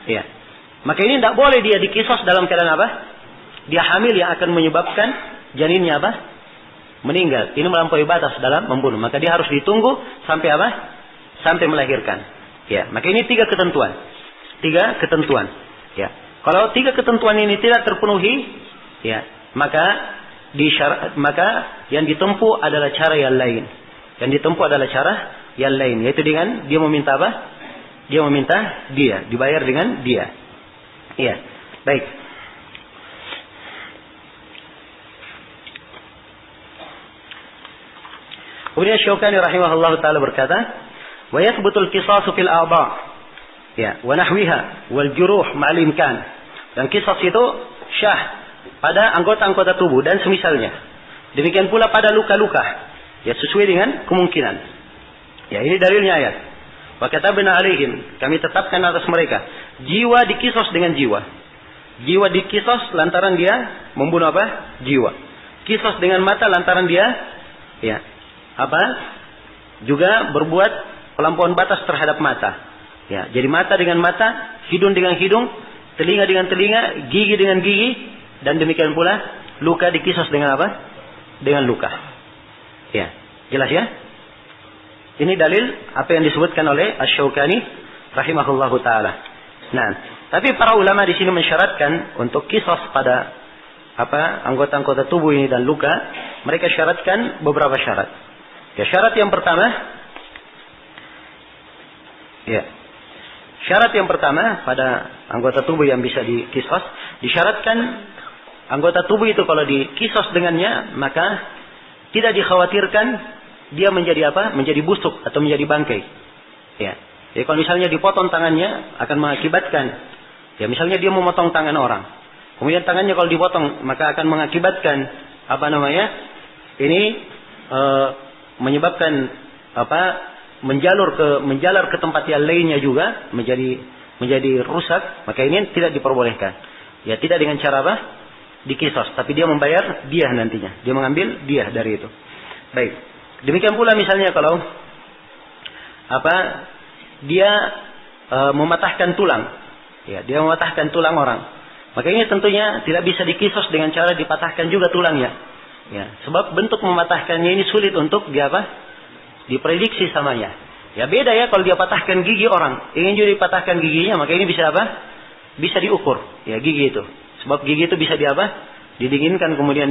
Ya. Maka ini tidak boleh dia diqisas dalam keadaan apa? Dia hamil yang akan menyebabkan janinnya apa? Meninggal. Ini melampaui batas dalam membunuh. Maka dia harus ditunggu sampai apa? Sampai melahirkan. Ya, maka ini 3 ketentuan. tiga ketentuan. Ya. Kalau tiga ketentuan ini tidak terpenuhi, ya, maka yang ditempuh adalah cara yang lain. Yang ditempuh adalah cara yang lain, yaitu dengan dia meminta apa? Dia meminta dia, dibayar dengan dia. Iya. Baik. Kemudian Syaukani rahimahullah taala berkata, "Wa yathbutul qisasu fil a'dha." Ya, wa nahwiha wal juruh ma'al imkan. Dan qisas itu syah pada anggota-anggota tubuh dan semisalnya. Demikian pula pada luka-luka. Ya, sesuai dengan kemungkinan. Ya, ini dalilnya ayat. Wa katabna alaihim, kami tetapkan atas mereka jiwa dikisos dengan jiwa. Jiwa dikisos lantaran dia membunuh apa? Jiwa. Kisos dengan mata lantaran dia ya, apa? Juga berbuat pelampauan batas terhadap mata. Ya, jadi mata dengan mata, hidung dengan hidung, telinga dengan telinga, gigi dengan gigi, dan demikian pula luka dikisos dengan apa? Dengan luka. Ya, jelas ya? Ini dalil apa yang disebutkan oleh Asy-Syaukani rahimahullahu taala. Nah, tapi para ulama di sini mensyaratkan untuk kisos pada apa? Anggota-anggota tubuh ini dan luka, mereka syaratkan beberapa syarat. Ya, syarat yang pertama, ya. Syarat yang pertama pada anggota tubuh yang bisa dikisos, disyaratkan anggota tubuh itu kalau dikisos dengannya, maka tidak dikhawatirkan dia menjadi apa? Menjadi busuk atau menjadi bangkai. Ya. Jadi kalau misalnya dipotong tangannya akan mengakibatkan, ya misalnya dia memotong tangan orang, kemudian tangannya kalau dipotong maka akan mengakibatkan apa namanya? Ini menyebabkan apa? Menjalar ke tempat yang lainnya juga menjadi rusak, maka ini tidak diperbolehkan. Ya, tidak dengan cara apa? Dikisos, tapi dia membayar diah nantinya. Dia mengambil diah dari itu. Baik. Demikian pula misalnya kalau apa? Dia mematahkan tulang. Ya, dia mematahkan tulang orang. Maka ini tentunya tidak bisa dikisos dengan cara dipatahkan juga tulangnya. Ya, sebab bentuk mematahkannya ini sulit untuk dia apa? Diprediksi samanya. Ya beda ya kalau dia patahkan gigi orang, ingin juga dipatahkan giginya, maka ini bisa apa? Bisa diukur, ya gigi itu. Sebab gigi itu bisa didinginkan kemudian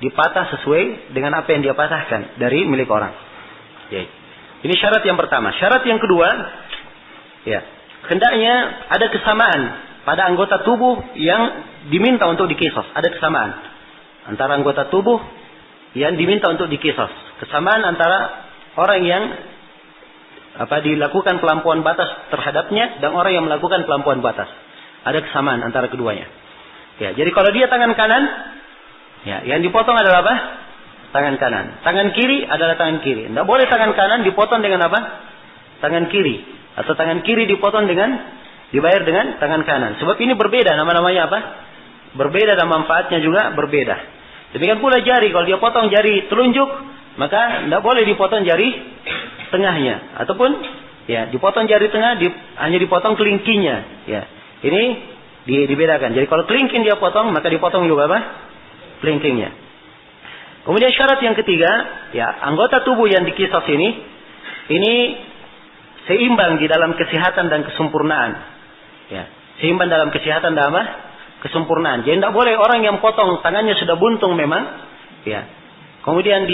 dipatah sesuai dengan apa yang dia patahkan dari milik orang. Ya. Ini syarat yang pertama. Syarat yang kedua, ya, hendaknya ada kesamaan pada anggota tubuh yang diminta untuk dikisos. Ada kesamaan antara anggota tubuh yang diminta untuk dikisos. Kesamaan antara orang yang apa dilakukan pelampauan batas terhadapnya dan orang yang melakukan pelampauan batas. Ada kesamaan antara keduanya. Ya, jadi kalau dia tangan kanan, ya, yang dipotong adalah apa? Tangan kanan. Tangan kiri adalah tangan kiri. Tidak boleh tangan kanan dipotong dengan apa? Tangan kiri. Atau tangan kiri dipotong dibayar dengan tangan kanan. Sebab ini berbeda, nama-namanya apa? Berbeda dan manfaatnya juga berbeda. Demikian pula jari, kalau dia potong jari telunjuk, maka tidak boleh dipotong jari tengahnya, ataupun ya dipotong jari tengah, hanya dipotong kelingkingnya. Ya, ini dibedakan. Jadi kalau kelingking dia potong, maka dipotong juga apa? Kelingkingnya. Kemudian syarat yang ketiga, ya anggota tubuh yang dikisos ini seimbang di dalam kesehatan dan kesempurnaan. Ya, seimbang dalam kesehatan dan apa? Kesempurnaan. Jadi tidak boleh orang yang potong tangannya sudah buntung memang, ya. Kemudian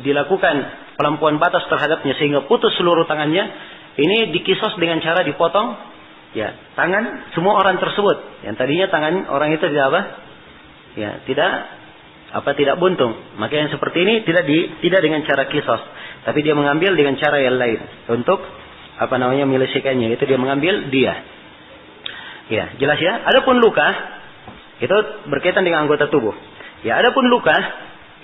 dilakukan pelampauan batas terhadapnya sehingga putus seluruh tangannya. Ini dikisos dengan cara dipotong ya tangan semua orang tersebut. Yang tadinya tangan orang itu tidak apa? Ya, tidak buntung. Maka yang seperti ini tidak dengan cara kisos, tapi dia mengambil dengan cara yang lain untuk apa namanya menyelesaikannya. Itu dia mengambil dia. Ya, jelas ya. Adapun luka itu berkaitan dengan anggota tubuh. Ya, adapun luka,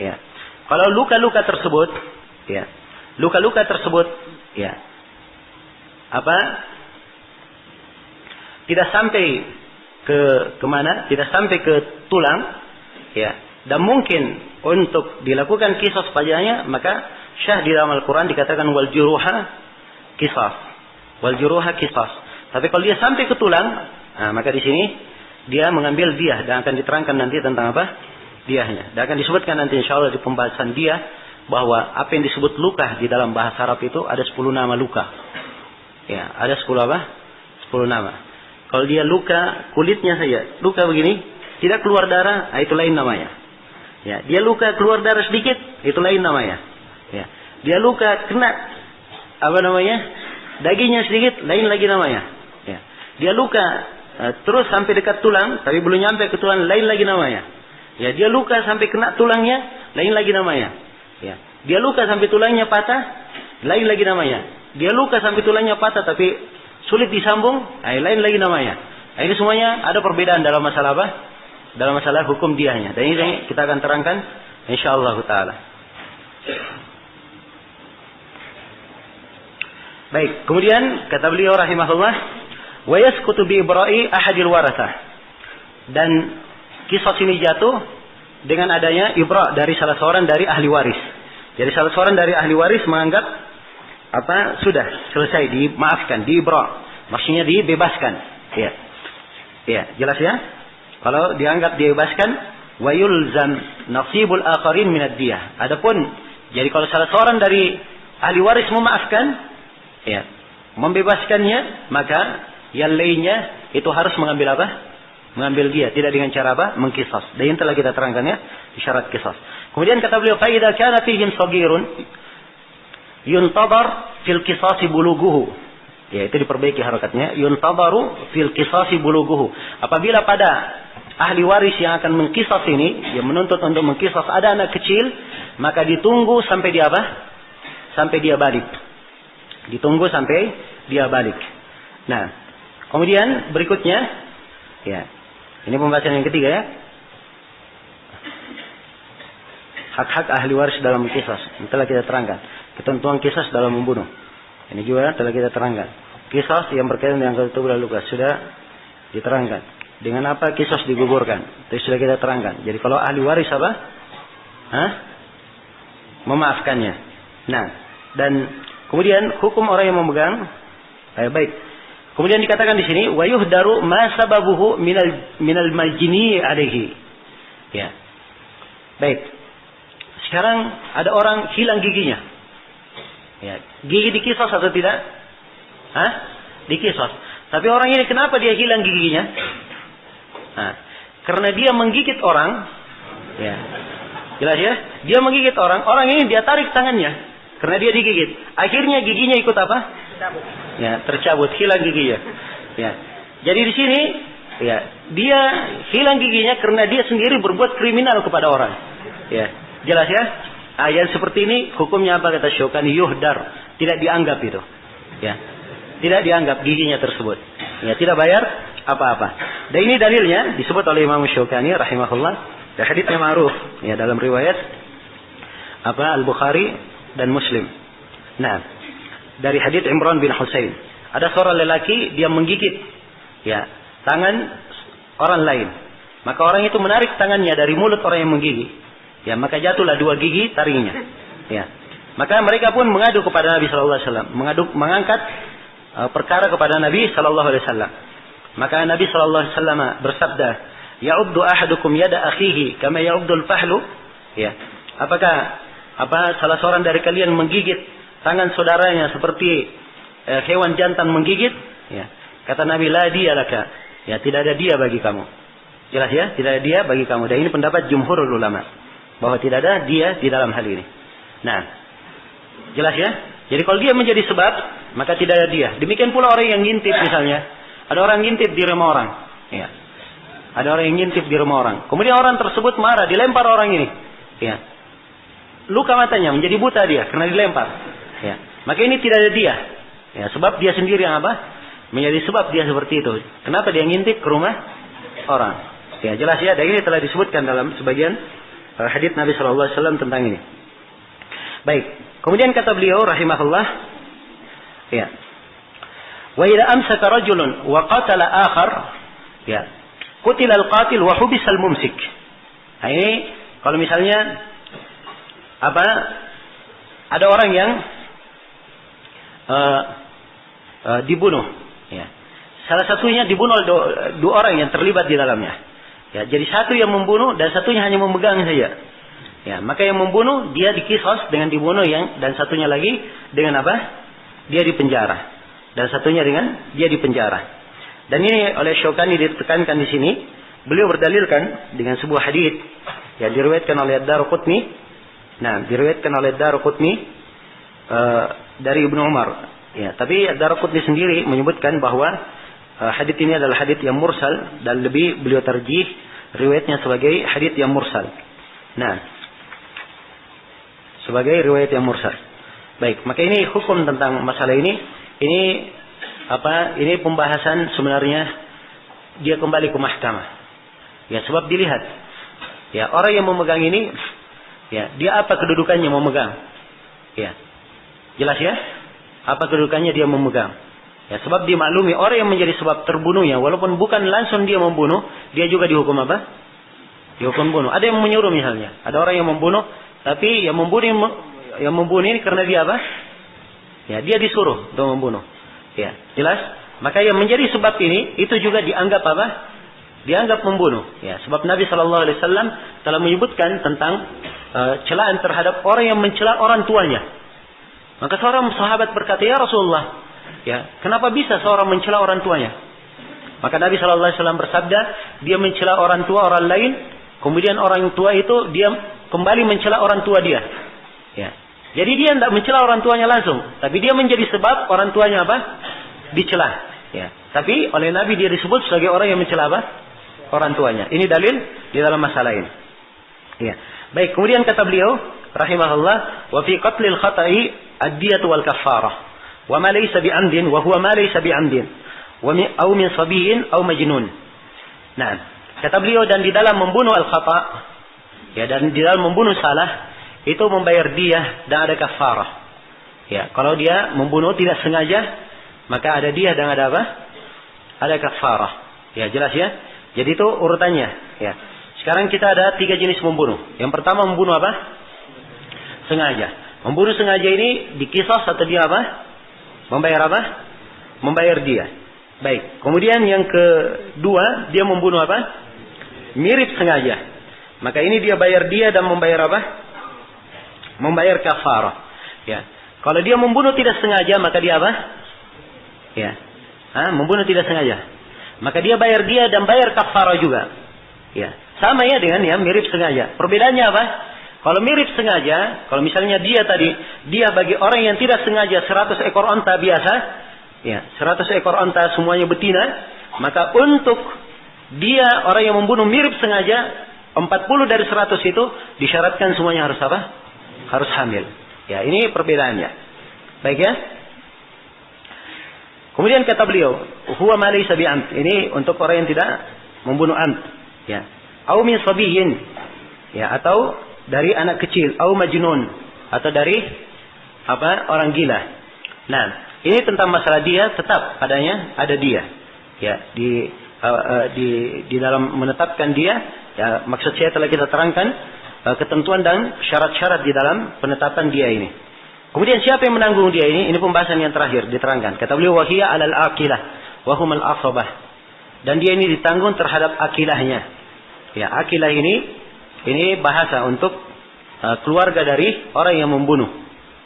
ya. Kalau luka-luka tersebut, ya. Luka-luka tersebut, ya. Apa? Tidak sampai ke mana? Tidak sampai ke tulang, ya. Dan mungkin untuk dilakukan kisos padanya, maka syah di dalam Al-Quran dikatakan wal juruha kisas. Wal juruha kisas. Tapi kalau dia sampai ke tulang, nah, maka di sini dia mengambil diah dan akan diterangkan nanti tentang apa? Diahnya. Dan akan disebutkan nanti insyaallah di pembahasan diah bahwa apa yang disebut luka di dalam bahasa Arab itu ada 10 nama luka. Ya, ada 10 apa? 10 nama. Kalau dia luka kulitnya saja, luka begini, tidak keluar darah, itu lain namanya. Ya, dia luka keluar darah sedikit, itu lain namanya. Ya, dia luka kena dagingnya sedikit, lain lagi namanya. Ya, dia luka terus sampai dekat tulang, tapi belum nyampe ke tulang, lain lagi namanya. Ya, dia luka sampai kena tulangnya, lain lagi namanya. Ya, dia luka sampai tulangnya patah, lain lagi namanya. Dia luka sampai tulangnya patah tapi sulit disambung, lain lagi namanya. Ini semuanya ada perbedaan dalam masalah apa? Dalam masalah hukum diyahnya. Dan ini kita akan terangkan insyaallah taala. Baik, kemudian kata beliau rahimahullah, wa yasqutu bi ibra'i ahadil warathah. Dan qisas ini jatuh dengan adanya ibra' dari salah seorang dari ahli waris. Jadi salah seorang dari ahli waris menganggap sudah selesai, dimaafkan, diibra', maksudnya dibebaskan. Ya. Ya, jelas ya? Kalau dianggap dibebaskan, wa yulzam nasibul akharin min ad-diyah. Adapun jadi kalau salah seorang dari ahli waris memaafkan, ya, membebaskannya, maka yang lainnya itu harus mengambil apa? Mengambil dia, tidak dengan cara apa? Mengqisas. Dan yang telah kita terangkan ya, syarat qisas. Kemudian kata beliau, fa idza kana fihim saghirun yuntadar fil qisasi bulughuhu. Ya, itu diperbaiki harakatnya. Yuntadaru fil qisasi bulughuhu. Apabila pada ahli waris yang akan mengqisas ini, yang menuntut untuk mengqisas ada anak kecil, maka ditunggu sampai dia apa? Sampai dia balik. Ditunggu sampai dia balik. Nah, kemudian berikutnya, ya, ini pembahasan yang ketiga ya. Hak-hak ahli waris dalam qisas. Ini telah kita terangkan. Ketentuan qisas dalam membunuh. Ini juga telah kita terangkan. Qisas yang berkaitan dengan ketubuhan luka sudah diterangkan. Dengan apa qisas digugurkan? Itu sudah kita terangkan. Jadi kalau ahli waris apa? Memaafkannya. Nah, dan kemudian hukum orang yang memegang, baik. Kemudian dikatakan di sini, wa yuhdaru ma sababuhu minal majni alaihi. Ya. Baik. Sekarang ada orang hilang giginya. Ya, gigi dikisas atau tidak? Dikisas. Tapi orang ini kenapa dia hilang giginya? Karena dia menggigit orang. Ya. Jelas ya? Dia menggigit orang. Orang ini dia tarik tangannya. Karena dia digigit. Akhirnya giginya ikut apa? Tercabut. Ya, tercabut, hilang giginya. Ya. Jadi di sini, ya, dia hilang giginya karena dia sendiri berbuat kriminal kepada orang. Ya, jelas ya? Yang seperti ini hukumnya apa kata Syaukani? Yuhdar, tidak dianggap itu. Ya, tidak dianggap giginya tersebut. Ya, tidak bayar apa-apa. Dan ini dalilnya disebut oleh Imam Syaukani rahimahullah. Dan haditsnya ma'ruf ya dalam riwayat Al-Bukhari dan Muslim. Nah, dari hadits Imran bin Husain, ada seorang lelaki dia menggigit ya tangan orang lain. Maka orang itu menarik tangannya dari mulut orang yang menggigit. Ya, maka jatuhlah 2 gigi taringnya. Ya. Maka mereka pun mengadu kepada Nabi sallallahu alaihi wasallam, mengangkat perkara kepada Nabi sallallahu alaihi wasallam. Maka Nabi sallallahu alaihi wasallam bersabda, "Ya'uddu ahadukum yada akhihi kama ya'uddul fahlu?" Ya. Apakah salah seorang dari kalian menggigit tangan saudaranya seperti hewan jantan menggigit? Ya. Kata Nabi, "La dia laka." Ya, tidak ada dia bagi kamu. Jelas ya? Tidak ada dia bagi kamu. Dan ini pendapat jumhurul ulama. Bahwa tidak ada dia di dalam hal ini. Nah, jelas ya? Jadi kalau dia menjadi sebab, maka tidak ada dia. Demikian pula orang yang ngintip misalnya. Ada orang ngintip di rumah orang. Ya. Ada orang yang ngintip di rumah orang. Kemudian orang tersebut marah, dilempar orang ini. Ya. Luka matanya, menjadi buta dia karena dilempar. Ya. Maka ini tidak ada dia. Ya, sebab dia sendiri yang apa? Menjadi sebab dia seperti itu. Kenapa dia ngintip ke rumah orang? Ya, jelas ya. Dan ini telah disebutkan dalam sebagian hadits Nabi sallallahu alaihi wasallam tentang ini. Baik. Kemudian kata beliau rahimahullah, ya. Wa idza amsaka rajulun wa qatala akhar, ya. Qutila al-qatil wa hubisa al-mumsik. Nah, ini kalau misalnya ada orang yang dibunuh, ya. Salah satunya dibunuh dua orang yang terlibat di dalamnya. Ya, jadi satu yang membunuh dan satunya hanya memegang saja. Ya, maka yang membunuh dia diqisas dengan dibunuh dan satunya lagi dengan apa? Dia dipenjara. Dan satunya dengan dia dipenjara. Dan ini oleh Syaukani ditekankan di sini. Beliau berdalilkan dengan sebuah hadits yang diriwayatkan oleh Ad-Darqutni. Nah, diriwayatkan oleh Ad-Darqutni dari Ibnu Umar. Ya, tapi Ad-Darqutni sendiri menyebutkan bahwa hadits ini adalah hadits yang mursal dan lebih beliau tarjih riwayatnya sebagai hadits yang mursal. Nah, sebagai riwayat yang mursal. Baik, maka ini hukum tentang masalah ini. Ini pembahasan sebenarnya dia kembali ke mahkamah. Ya, sebab dilihat. Ya, orang yang memegang ini, ya, dia apa kedudukannya memegang? Ya. Jelas ya? Apa kedudukannya dia memegang? Ya, sebab dimaklumi orang yang menjadi sebab terbunuhnya walaupun bukan langsung dia membunuh, dia juga dihukum apa? Dihukum bunuh. Ada yang menyuruh misalnya. Ada orang yang membunuh, tapi yang membunuh ini karena dia apa? Ya, dia disuruh untuk membunuh. Ya, jelas? Maka yang menjadi sebab ini itu juga dianggap apa? Dianggap membunuh. Ya, sebab Nabi Shallallahu Alaihi Wasallam telah menyebutkan tentang celaan terhadap orang yang mencela orang tuanya. Maka seorang sahabat berkata, ya Rasulullah, ya, kenapa bisa seorang mencela orang tuanya? Maka Nabi Shallallahu Alaihi Wasallam bersabda, dia mencela orang tua orang lain, kemudian orang tua itu dia kembali mencela orang tua dia. Ya. Jadi dia tidak mencela orang tuanya langsung, tapi dia menjadi sebab orang tuanya apa? Dicela. Ya. Tapi oleh Nabi dia disebut sebagai orang yang mencela apa? Orang tuanya. Ini dalil di dalam masalah ini. Ya. Baik, kemudian kata beliau, rahimahullah, wa fi qatlil khata'i ad-diyatu wal kafarah, wa ma laysa bi'amdin wa huwa ma laysa bi'amdin, wa aw min sabiyyin aw majnun. Nah, kata beliau, dan di dalam membunuh al-khata', ya, dan di dalam membunuh salah, itu membayar diyah dan ada kafarah. Ya, kalau dia membunuh tidak sengaja, maka ada diyah dan ada apa? Ada kafarah. Ya, jelas ya. Jadi itu urutannya. Ya. Sekarang kita ada 3 jenis membunuh. Yang pertama membunuh apa? Sengaja. Membunuh sengaja ini dikisas atau dia apa? Membayar apa? Membayar diyah. Baik. Kemudian yang kedua dia membunuh apa? Mirip sengaja. Maka ini dia bayar diyah dan membayar apa? Membayar kafarah. Ya. Kalau dia membunuh tidak sengaja, maka dia apa? Ya. Membunuh tidak sengaja. Maka dia bayar dia dan bayar kafarah juga. Ya. Sama ya dengan yang mirip sengaja. Perbedaannya apa? Kalau mirip sengaja, kalau misalnya dia bagi orang yang tidak sengaja 100 ekor onta biasa, ya, 100 ekor onta semuanya betina, maka untuk dia orang yang membunuh mirip sengaja 40 dari 100 itu disyaratkan semuanya harus apa? Harus hamil. Ya, ini perbedaannya. Baik ya. Kemudian kata beliau, huwa ma laysa bi'amd. Ini untuk orang yang tidak membunuh amd. Ya. Au min sabiyyin. Ya, atau dari anak kecil, au majnun, atau dari apa? Orang gila. Nah, ini tentang masalah dia tetap padanya ada dia. Ya, di dalam menetapkan dia, ya, maksud saya telah kita terangkan ketentuan dan syarat-syarat di dalam penetapan dia ini. Kemudian siapa yang menanggung dia ini? Ini pembahasan yang terakhir diterangkan. Kata beliau, wahiyya 'alal aqilah wa humal asabah. Dan dia ini ditanggung terhadap akilahnya. Ya, akilah ini bahasa untuk keluarga dari orang yang membunuh.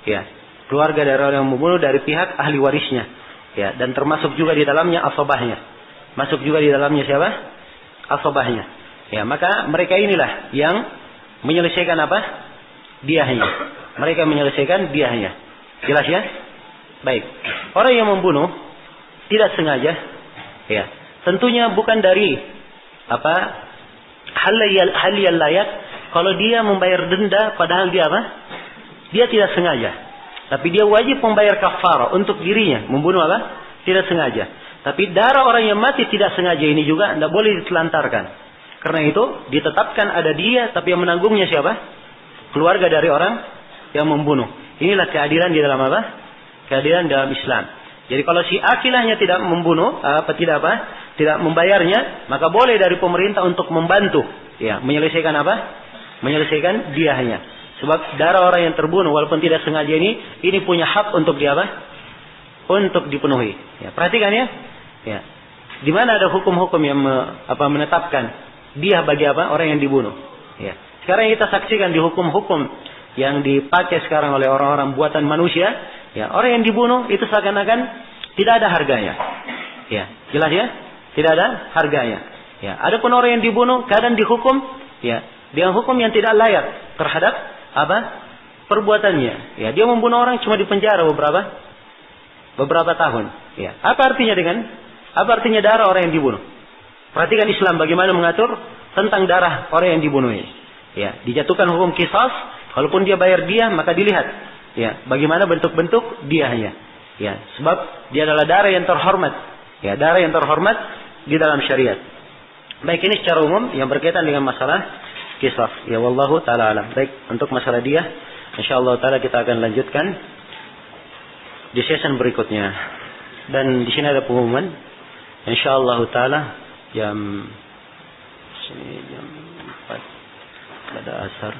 Ya, keluarga dari orang yang membunuh dari pihak ahli warisnya. Ya, dan termasuk juga di dalamnya asabahnya. Masuk juga di dalamnya siapa? Asabahnya. Ya, maka mereka inilah yang menyelesaikan apa? Diyahnya. Mereka menyelesaikan diyahnya. Jelas ya? Baik. Orang yang membunuh tidak sengaja, ya, tentunya bukan dari apa? Hal yang layak. Kalau dia membayar denda padahal dia apa? Dia tidak sengaja. Tapi dia wajib membayar kafarah untuk dirinya. Membunuh apa? Tidak sengaja. Tapi darah orang yang mati tidak sengaja ini juga tidak boleh ditelantarkan. Karena itu ditetapkan ada dia, tapi yang menanggungnya siapa? Keluarga dari orang yang membunuh. Inilah keadilan di dalam apa? Keadilan dalam Islam. Jadi kalau si akilahnya tidak membunuh, tidak membayarnya, maka boleh dari pemerintah untuk membantu, ya, menyelesaikan apa? Menyelesaikan diyahnya. Sebab darah orang yang terbunuh walaupun tidak sengaja ini punya hak untuk dia apa? Untuk dipenuhi. Ya, perhatikan ya. Ya. Di mana ada hukum-hukum yang menetapkan diyah bagi apa? Orang yang dibunuh. Ya. Sekarang kita saksikan di hukum-hukum yang dipakai sekarang oleh orang-orang buatan manusia, ya, orang yang dibunuh itu seakan-akan tidak ada harganya. Ya, jelas ya? tidak ada harganya. Ya, adapun orang yang dibunuh kadang dihukum ya dengan hukum yang tidak layak terhadap apa? Perbuatannya. Ya, dia membunuh orang cuma dipenjara beberapa tahun. Ya. Apa artinya darah orang yang dibunuh? Perhatikan Islam bagaimana mengatur tentang darah orang yang dibunuh ini. Ya, dijatuhkan hukum qisas, walaupun dia bayar diah maka dilihat ya bagaimana bentuk-bentuk diahnya. Ya, sebab dia adalah darah yang terhormat. Ya, darah yang terhormat di dalam syariat. Baik, ini secara umum yang berkaitan dengan masalah qisas. Ya, wallahu taala alam. Baik, untuk masalah diah insyaallah taala kita akan lanjutkan di sesi berikutnya. Dan di sini ada pengumuman insyaallah taala jam 4 pada asar.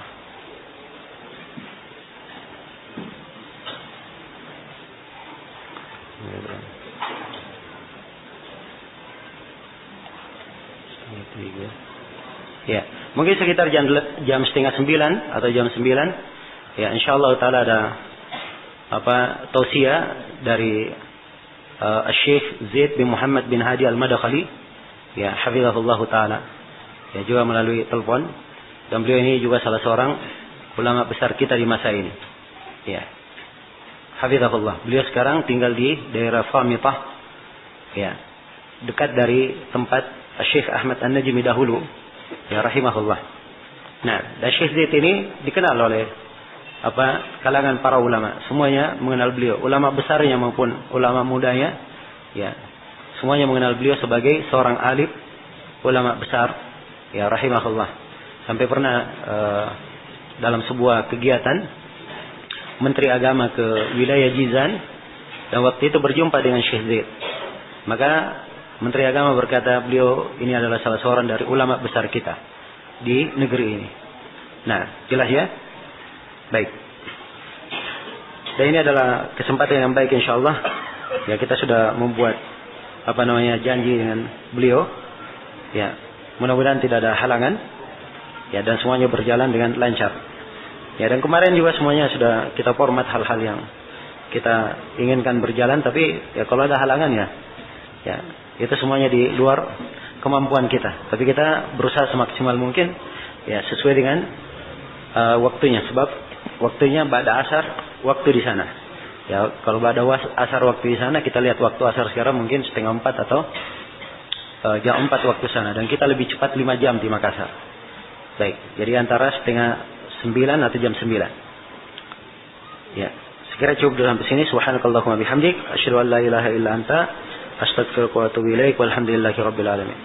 Ya, mungkin sekitar jam 8:30 atau jam 9. Ya, insyaallah taala ada tausiah dari Syekh Zaid bin Muhammad bin Hadi Al-Madkhali, ya, hafizahullah taala. Ya, juga melalui telepon. Dan beliau ini juga salah seorang ulama besar kita di masa ini. Ya. Hafizahullah. Beliau sekarang tinggal di daerah Famitah. Ya. Dekat dari tempat Syekh Ahmad An-Najmi dahulu. Ya, rahimahullah. Nah, dan Syekh Zaid ini dikenal oleh kalangan para ulama. Semuanya mengenal beliau, ulama besarnya maupun ulama mudanya. Ya. Semuanya mengenal beliau sebagai seorang alim, ulama besar. Ya, rahimahullah. Sampai pernah dalam sebuah kegiatan Menteri Agama ke wilayah Jizan, dan waktu itu berjumpa dengan Syekh Zaid. Maka Menteri Agama berkata, beliau ini adalah salah seorang dari ulama besar kita di negeri ini. Nah, jelas ya? Baik. Dan ini adalah kesempatan yang baik insyaallah. Ya, kita sudah membuat janji dengan beliau. Ya, mudah-mudahan tidak ada halangan. Ya, dan semuanya berjalan dengan lancar. Ya, dan kemarin juga semuanya sudah kita format hal-hal yang kita inginkan berjalan, tapi ya kalau ada halangan ya itu semuanya di luar kemampuan kita. Tapi kita berusaha semaksimal mungkin ya sesuai dengan waktunya, sebab waktunya ba'da asar waktu di sana. Ya, kalau ba'da asar waktu di sana, kita lihat waktu asar sekarang mungkin 3:30 atau jam 4 waktu sana, dan kita lebih cepat 5 jam di Makassar. Baik, jadi antara 8:30 atau jam 9. Ya, sekira cukup sampai sini. Subhanakallahumma bihamdik, asyhadu an la ilaha illa anta, astaghfiruka wa atubu ilaik, walhamdulillahirabbil alamin.